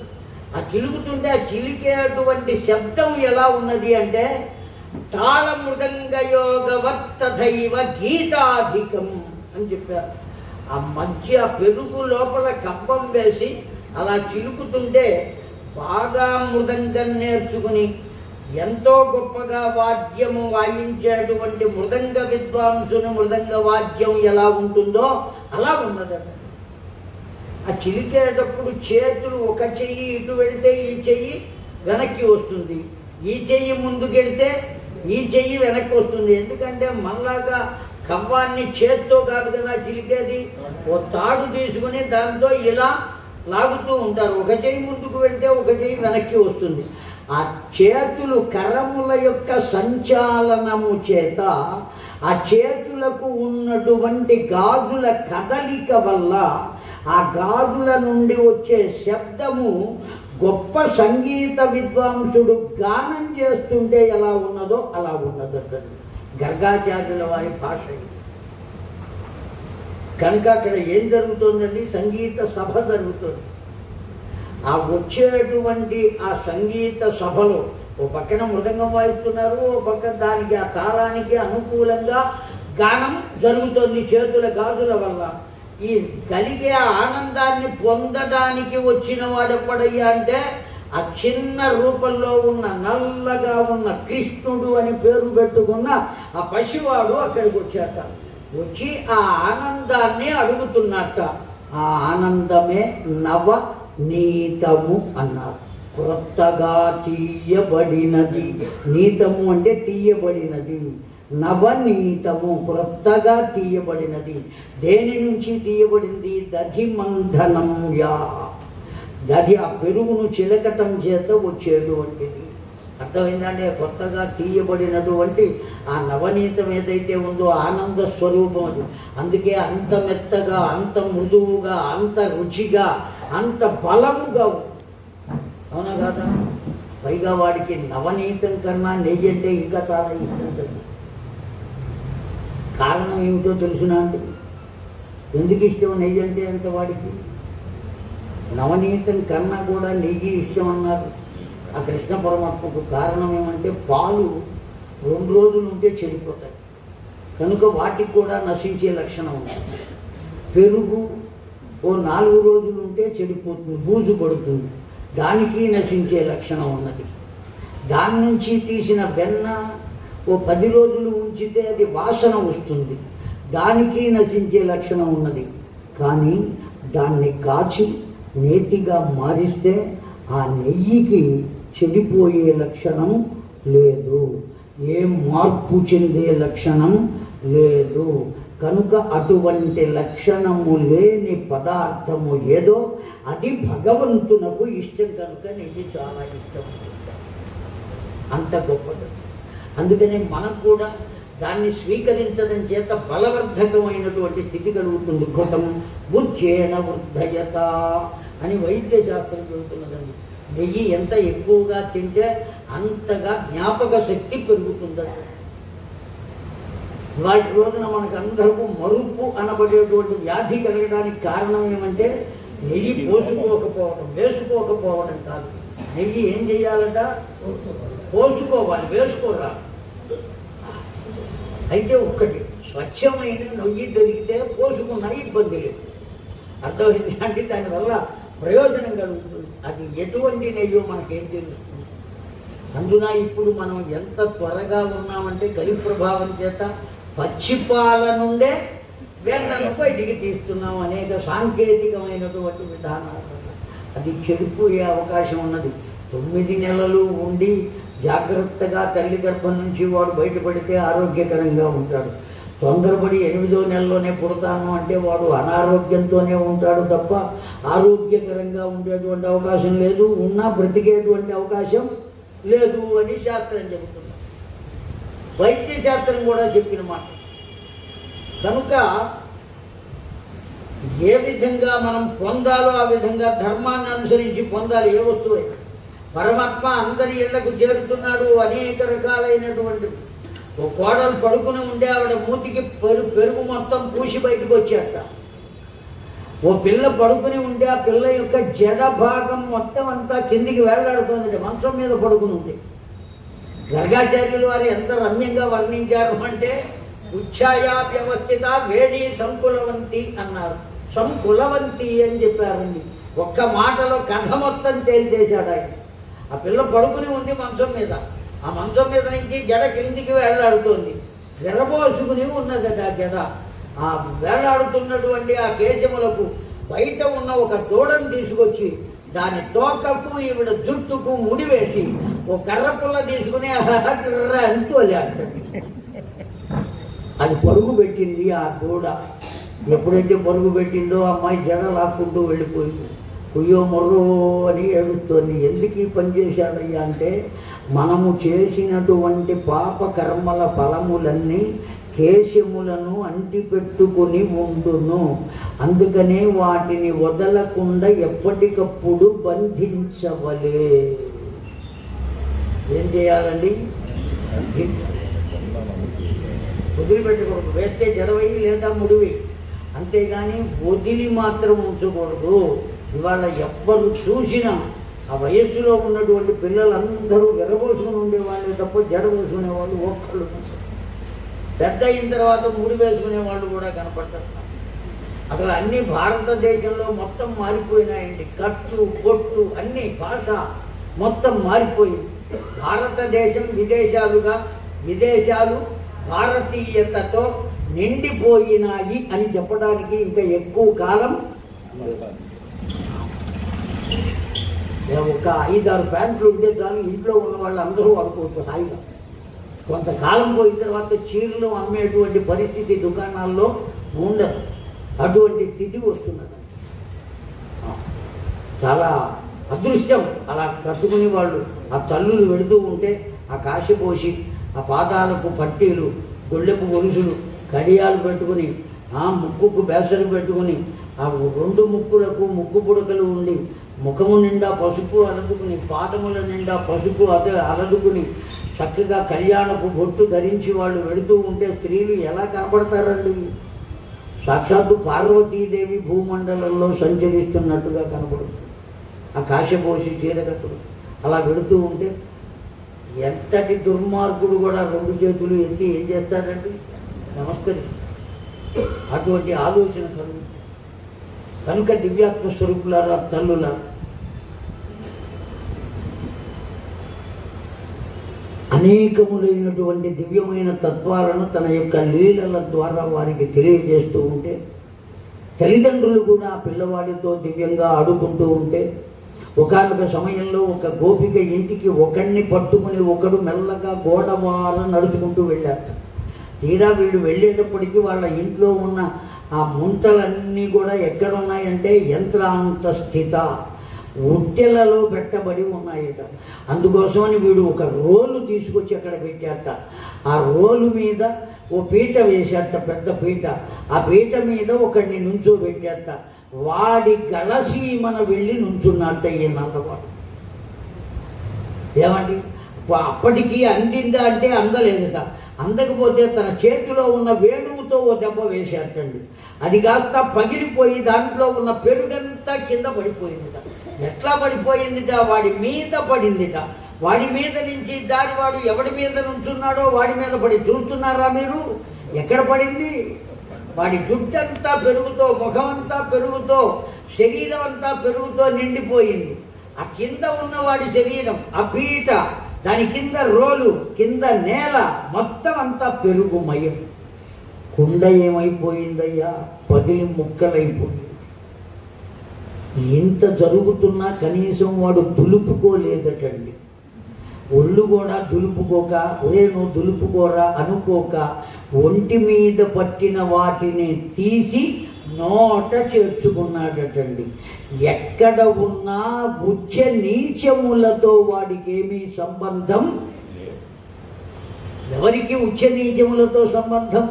ఆ చిలుకుతుంటే ఆ చిలికేటువంటి శబ్దం ఎలా ఉన్నది అంటే, తాళ మృదంగ యోగవర్తథైవ గీతాధికం అని చెప్పారు. ఆ మధ్య పెరుగు లోపల కంబం వేసి అలా చిలుకుతుంటే బాగా మృదంగం నేర్చుకుని ఎంతో గొప్పగా వాద్యము వాయించేటువంటి మృదంగ విద్వాంసుని మృదంగ వాద్యం ఎలా ఉంటుందో అలా ఉన్నదట. ఆ చిలికేటప్పుడు చేతులు ఒక చెయ్యి ఇటు వెళితే ఈ చెయ్యి వెనక్కి వస్తుంది, ఈ చెయ్యి ముందుకెడితే ఈ చెయ్యి వెనక్కి వస్తుంది. ఎందుకంటే మనలాగా కవ్వాన్ని చేత్తో కాదు కదా చిలికేది, ఓ తాడు తీసుకుని దాంతో ఇలా లాగుతూ ఉంటారు. ఒక చెయ్యి ముందుకు వెళ్తే ఒక చెయ్యి వెనక్కి వస్తుంది. ఆ చేతులు కరముల యొక్క సంచాలనము చేత ఆ చేతులకు ఉన్నటువంటి గాజుల కదలిక వల్ల ఆ గాజుల నుండి వచ్చే శబ్దము గొప్ప సంగీత విద్వాంసుడు గానం చేస్తుంటే ఎలా ఉన్నదో అలా ఉన్నదండి గర్గాచార్యుల వారి భాష. కనుక అక్కడ ఏం జరుగుతుందండి, సంగీత సభ జరుగుతుంది. ఆ వచ్చేటువంటి ఆ సంగీత సభలో ఓ పక్కన మృదంగం వాయిస్తున్నారు, ఓ పక్కన దానికి ఆ తాళానికి అనుకూలంగా గానం జరుగుతుంది చేతుల గాజుల వల్ల. ఈ కలిగే ఆనందాన్ని పొందడానికి వచ్చిన వాడెప్పుడయ్యా అంటే ఆ చిన్న రూపంలో ఉన్న నల్లగా ఉన్న కృష్ణుడు అని పేరు పెట్టుకున్న ఆ పసివాడు అక్కడికి వచ్చాట. వచ్చి ఆ ఆనందాన్ని అడుగుతున్నట్ట. ఆ ఆనందమే నవనీతము అన్నారు. క్రొత్తగా తీయబడినది, నీతము అంటే తీయబడినది, నవనీతము క్రొత్తగా తీయబడినది. దేని నుంచి తీయబడింది, దధిమంధనం యా, దధి ఆ పెరుగును చిలకటం చేత వచ్చేటువంటిది. అర్థమైందంటే కొత్తగా తీయబడినటువంటి ఆ నవనీతం ఏదైతే ఉందో ఆనంద స్వరూపం అది. అందుకే అంత మెత్తగా, అంత మృదువుగా, అంత రుచిగా, అంత బలముగా. అవునా కాదా? పైగా వాడికి నవనీతం కన్నా నెయ్యి అంటే ఇంకా చాలా ఇష్టం కదా. కారణం ఏమిటో తెలుసునా అండి? ఎందుకు ఇష్టం నెయ్యి అంటే అంత వాడికి? నవనీతం కన్నా కూడా నెయ్యి ఇష్టం అన్నారు ఆ కృష్ణ పరమాత్మకు. కారణం ఏమంటే పాలు 2 రోజులు ఉంటే చెడిపోతాయి, కనుక వాటికి కూడా నశించే లక్షణం ఉంది. పెరుగు ఓ 4 రోజులు ఉంటే చెడిపోతుంది, బూజు పడుతుంది, దానికి నశించే లక్షణం ఉన్నది. దాని నుంచి తీసిన వెన్న ఓ 10 రోజులు ఉంచితే అది వాసన వస్తుంది, దానికి నశించే లక్షణం ఉన్నది. కానీ దాన్ని కాచి నేతిగా మారిస్తే ఆ నెయ్యికి చెడిపోయే లక్షణం లేదు, ఏం మార్పు చెందే లక్షణం లేదు. కనుక అటువంటి లక్షణము లేని పదార్థము ఏదో అది భగవంతునకు ఇష్టం, కనుక నెయ్యి చాలా ఇష్టం, అంత గొప్పది. అందుకని మనకు కూడా దాన్ని స్వీకరించడం చేత బలవర్ధకమైనటువంటి స్థితి కలుగుతుంది. ఘృతం బుద్ధేన వృద్ధయత అని వైద్య శాస్త్రం చెబుతున్నదండి. నెయ్యి ఎంత ఎక్కువగా తింటే అంతగా జ్ఞాపక శక్తి పెరుగుతుందంట. వాటి రోజున మనకు అందరికీ మరుపు అనబడేటువంటి వ్యాధి కలగడానికి కారణం ఏమంటే నెయ్యి పోసుకోకపోవడం, వేసుకోకపోవడం కాదు. నెయ్యి ఏం చేయాలంట, పోసుకోవాలి, వేసుకోరా. అయితే ఒక్కటి, స్వచ్ఛమైన నెయ్యి దొరికితే పోసుకున్నా ఇబ్బంది లేదు. అర్థమైంది అంటే దానివల్ల ప్రయోజనం కలుగుతుంది. అది ఎటువంటి నెయ్యో మనకేం తెలుస్తుంది. అందున ఇప్పుడు మనం ఎంత త్వరగా ఉన్నామంటే కలి ప్రభావం చేత పచ్చిపాల నుండే వెన్నను బయటికి తీస్తున్నాం. అనేక సాంకేతికమైనటువంటి విధానాలు, అది చెడిపోయే అవకాశం ఉన్నది. 9 నెలలు ఉండి జాగ్రత్తగా తల్లి గర్భం నుంచి వాడు బయటపడితే ఆరోగ్యకరంగా ఉంటాడు. తొందరపడి 8వ నెలలోనే పుడతాను అంటే వాడు అనారోగ్యంతోనే ఉంటాడు తప్ప ఆరోగ్యకరంగా ఉండేటువంటి అవకాశం లేదు, ఉన్నా బ్రతికేటువంటి అవకాశం లేదు అని శాస్త్రం చెబుతుంది. వైద్య శాస్త్రం కూడా చెప్పిన మాట. కనుక ఏ విధంగా మనం పొందాలో ఆ విధంగా ధర్మాన్ని అనుసరించి పొందాలి. ఏ వస్తువు పరమాత్మ అందరి ఇళ్లకు చేరుతున్నాడు. అనేక రకాలైనటువంటి ఓ కోడలు పడుకుని ఉండే ఆవిడ మూతికి పెరుగు మొత్తం పూసి బయటకు వచ్చేట. ఓ పిల్ల పడుకుని ఉంటే ఆ పిల్ల యొక్క జడ భాగం మొత్తం అంతా కిందికి వేళ్లాడుతుంది, మంచం మీద పడుకుని ఉంది. గర్గాచార్యులు వారు ఎంత రమ్యంగా వర్ణించారు అంటే ఉచ్ఛాయా వ్యవస్థిత వేడి సంకులవంతి అన్నారు. సంకులవంతి అని చెప్పారండి. ఒక్క మాటలో కథ మొత్తం తేల్చేశాడు ఆయన. ఆ పిల్ల పడుకుని ఉంది మంచం మీద, ఆ మంచం మీద నుంచి జడ కిందికి వేళ్లాడుతోంది, విరబోసుకుని ఉన్నదట ఆ జడ. ఆ వేళ్లాడుతున్నటువంటి ఆ కేశములకు బయట ఉన్న ఒక దూడను తీసుకొచ్చి దాని తోకకు ఈవిడ జుట్టుకు ముడివేసి ఓ కర్రపుల్ల తీసుకుని అంటూ వెళ్ళాడుతుంది. అది పరుగు పెట్టింది ఆ దూడ. ఎప్పుడైతే పరుగు పెట్టిందో అమ్మాయి జడ లాక్కుంటూ వెళ్ళిపోయింది. కుయ్యో మొర్రో అని ఏడుస్తోంది. ఎందుకు ఈ పని చేశాడయ్యా అంటే మనము చేసినటువంటి పాప కర్మల ఫలములన్నీ కేశములను అంటిపెట్టుకుని ఉండును. అందుకనే వాటిని వదలకుండా ఎప్పటికప్పుడు బంధించవలే. ఏం చేయాలండి? వదిలిపెట్టకూడదు. వేస్తే జడవై లేదా ముడివి, అంతేగాని వదిలి మాత్రం ఉంచకూడదు. ఇవాళ ఎవ్వరు చూసినా ఆ వయస్సులో ఉన్నటువంటి పిల్లలందరూ విరబోసుకుని ఉండేవాళ్ళే తప్ప జడ వేసుకునేవాళ్ళు ఒక్కళ్ళు. పెద్ద అయిన తర్వాత ముడి వేసుకునే వాళ్ళు కూడా కనపడతారు. అసలు అన్ని భారతదేశంలో మొత్తం మారిపోయినాయండి. కట్టు బొట్టు అన్ని భాష మొత్తం మారిపోయింది. భారతదేశం విదేశాలుగా, విదేశాలు భారతీయతతో నిండిపోయినాయి అని చెప్పడానికి ఇంకా ఎక్కువ కాలం. ఒక 5-6 ప్యాంట్లు ఉంటే చాలు, ఇంట్లో ఉన్న వాళ్ళు అందరూ వాడుకోవచ్చు హాయిగా. కొంతకాలం పోయిన తర్వాత చీరలు అమ్మేటువంటి పరిస్థితి దుకాణాల్లో ఉండదు. అటువంటి స్థితి వస్తున్నది. చాలా అదృష్టం. అలా కట్టుకుని వాళ్ళు ఆ తల్లులు వెళుతూ ఉంటే ఆ కాశపోసి ఆ పాదాలకు పట్టీలు, గొళ్ళెపు గొలుసులు, కడియాలు పెట్టుకుని, ఆ ముక్కుకు బేసలు పెట్టుకుని, ఆ 2 ముక్కులకు ముక్కు పుడకలు ఉండి, ముఖము నిండా పసుపు అలదుకుని, పాదముల నిండా పసుపు అలదుకుని, చక్కగా కళ్యాణపు బొట్టు ధరించి వాళ్ళు వెళుతూ ఉంటే స్త్రీలు ఎలా కనపడతారండి? సాక్షాత్తు పార్వతీదేవి భూమండలంలో సంచరిస్తున్నట్టుగా కనపడుతుంది. ఆ కాశపోసి చీరకట్టుడు అలా వెళుతూ ఉంటే ఎంతటి దుర్మార్గుడు కూడా 2 చేతులు ఎత్తి ఏం చేస్తాడండి? నమస్కరి. అటువంటి ఆలోచన కలుగు. కనుక దివ్యాత్మ స్వరూపులారా, తల్లులారా, అనేకములైనటువంటి దివ్యమైన తత్వాలను తన యొక్క లీలల ద్వారా వారికి తెలియజేస్తూ ఉంటే, తల్లిదండ్రులు కూడా పిల్లవాడితో దివ్యంగా ఆడుకుంటూ ఉంటే, ఒకానొక సమయంలో ఒక గోపిక ఇంటికి ఒకడిని పట్టుకుని ఒకడు మెల్లగా గోడవార నడుచుకుంటూ వెళ్ళారు. తీరా వీడు వెళ్ళేటప్పటికీ వాళ్ళ ఇంట్లో ఉన్న ఆ ముంతలన్నీ కూడా ఎక్కడున్నాయంటే యంత్రాంత స్థిత ఉట్టెలలో పెట్టబడి ఉన్నాయట. అందుకోసమని వీడు ఒక రోలు తీసుకొచ్చి అక్కడ పెట్టాట. ఆ రోలు మీద ఓ పీట వేశాట, పెద్ద పీట. ఆ పీట మీద ఒకడిని నుంచోబెట్టాట. వాడి గళసీమన వెళ్ళి నుంచున్నట్ట ఈ నందవాడు. ఏమండి, అప్పటికీ అందిందా అంటే అందలేదట. అందకపోతే తన చేతిలో ఉన్న వేణువుతో ఓ దెబ్బ వేసేటండి. అది కాస్త పగిలిపోయి దాంట్లో ఉన్న పెరుగంతా కింద పడిపోయిందిట. ఎట్లా పడిపోయిందిట? వాడి మీద పడిందిట. వాడి మీద నుంచి దాని వాడు ఎవడి మీద నుంచున్నాడో వాడి మీద పడి. చూస్తున్నారా మీరు? ఎక్కడ పడింది? వాడి జుట్టంతా పెరుగుతో, ముఖమంతా పెరుగుతో, శరీరం అంతా పెరుగుతో నిండిపోయింది. ఆ కింద ఉన్న వాడి శరీరం, ఆ పీట, దాని కింద రోలు, కింద నేల మొత్తం అంతా పెరుగుమయం. కుండ ఏమైపోయిందయ్యా? పగిలి ముక్కలైపోయింది. ఇంత జరుగుతున్నా కనీసం వాడు దులుపుకోలేదటండి. ఒళ్ళు కూడా దులుపుకోక, ఒరే నువ్వు దులుపుకోరా అనుకోక ఒంటి మీద పట్టిన వాటిని తీసి నోట చేర్చుకున్నాడటండి. ఎక్కడ ఉన్నా ఉచ్చ నీచములతో వాడికి ఏమీ సంబంధం. ఎవరికి ఉచ్చ నీచములతో సంబంధం?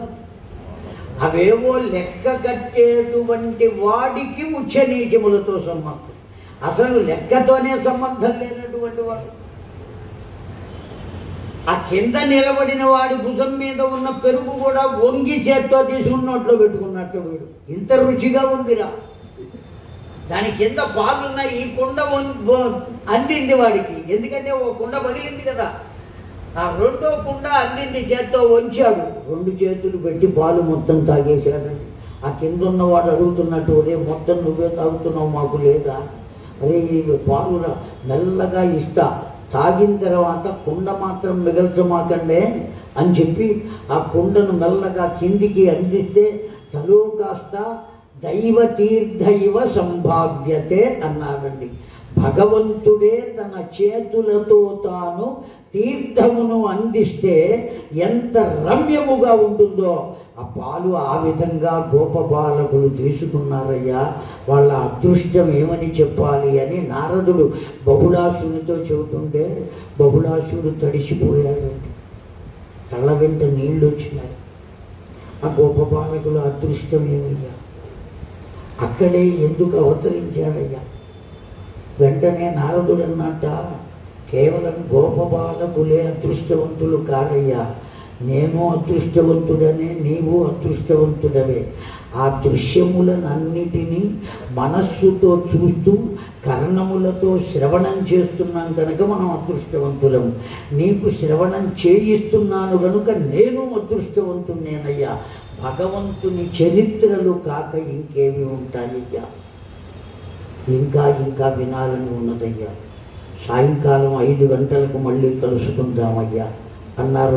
అవేవో లెక్క కట్టేటువంటి వాడికి ఉచ్చ నీచములతో సంబంధం. అసలు లెక్కతోనే సంబంధం లేనటువంటి వాడు. ఆ కింద నిలబడిన వాడి భుజం మీద ఉన్న పెరుగు కూడా వంగి చేత్తో తీసుకుని నోట్లో పెట్టుకున్నట్టు వీడు. ఇంత రుచిగా ఉందిరా. దాని కింద పాలున్న ఈ కుండ అందింది వాడికి. ఎందుకంటే ఓ కుండ పగిలింది కదా, ఆ రెండో కుండ అందింది, చేత్తో వంచాడు. 2 చేతులు పెట్టి పాలు మొత్తం తాగేశాడండి. ఆ కింద ఉన్నవాడు అడుగుతున్నట్టు, ఒరే మొత్తం నువ్వే తాగుతున్నావు, మాకు లేదా? అరే పాలురా, మెల్లగా ఇస్తా, తాగిన తర్వాత కుండ మాత్రం మిగల్చమాకండే అని చెప్పి ఆ కుండను మెల్లగా కిందికి అందిస్తే తలో కాస్త దైవ తీర్థైవ సంభావ్యతే అన్నాడండి. భగవంతుడే తన చేతులతో తాను తీర్థమును అందిస్తే ఎంత రమ్యముగా ఉంటుందో ఆ పాలు ఆ విధంగా గోపబాలకులు తీసుకున్నారయ్యా. వాళ్ళ అదృష్టం ఏమని చెప్పాలి అని నారదుడు బహుళాసునితో చెబుతుంటే బహుళాసుడు తడిసిపోయాడండి. కళ్ళ వెంట నీళ్ళు వచ్చినాయి. ఆ గోపబాలకుల అదృష్టం ఏమయ్యా, అక్కడే ఎందుకు అవతరించాడయ్యా? వెంటనే నారదుడు అన్నట్ట, కేవలం గోపబాలకులే అదృష్టవంతులు కాదయ్యా, నేను అదృష్టవంతుడనే, నీవు అదృష్టవంతుడవే. ఆ దృశ్యములనన్నిటినీ మనస్సుతో చూస్తూ కర్ణములతో శ్రవణం చేస్తున్నాం కనుక మనం అదృష్టవంతులం. నీకు శ్రవణం చేయిస్తున్నాను కనుక నేను అదృష్టవంతునేనయ్యా. భగవంతుని చరిత్రలు కాక ఇంకేమి ఉంటాయ్యా? ఇంకా ఇంకా వినాలని ఉన్నదయ్యా. సాయంకాలం 5 గంటలకు మళ్ళీ కలుసుకుందామయ్యా అన్నారు.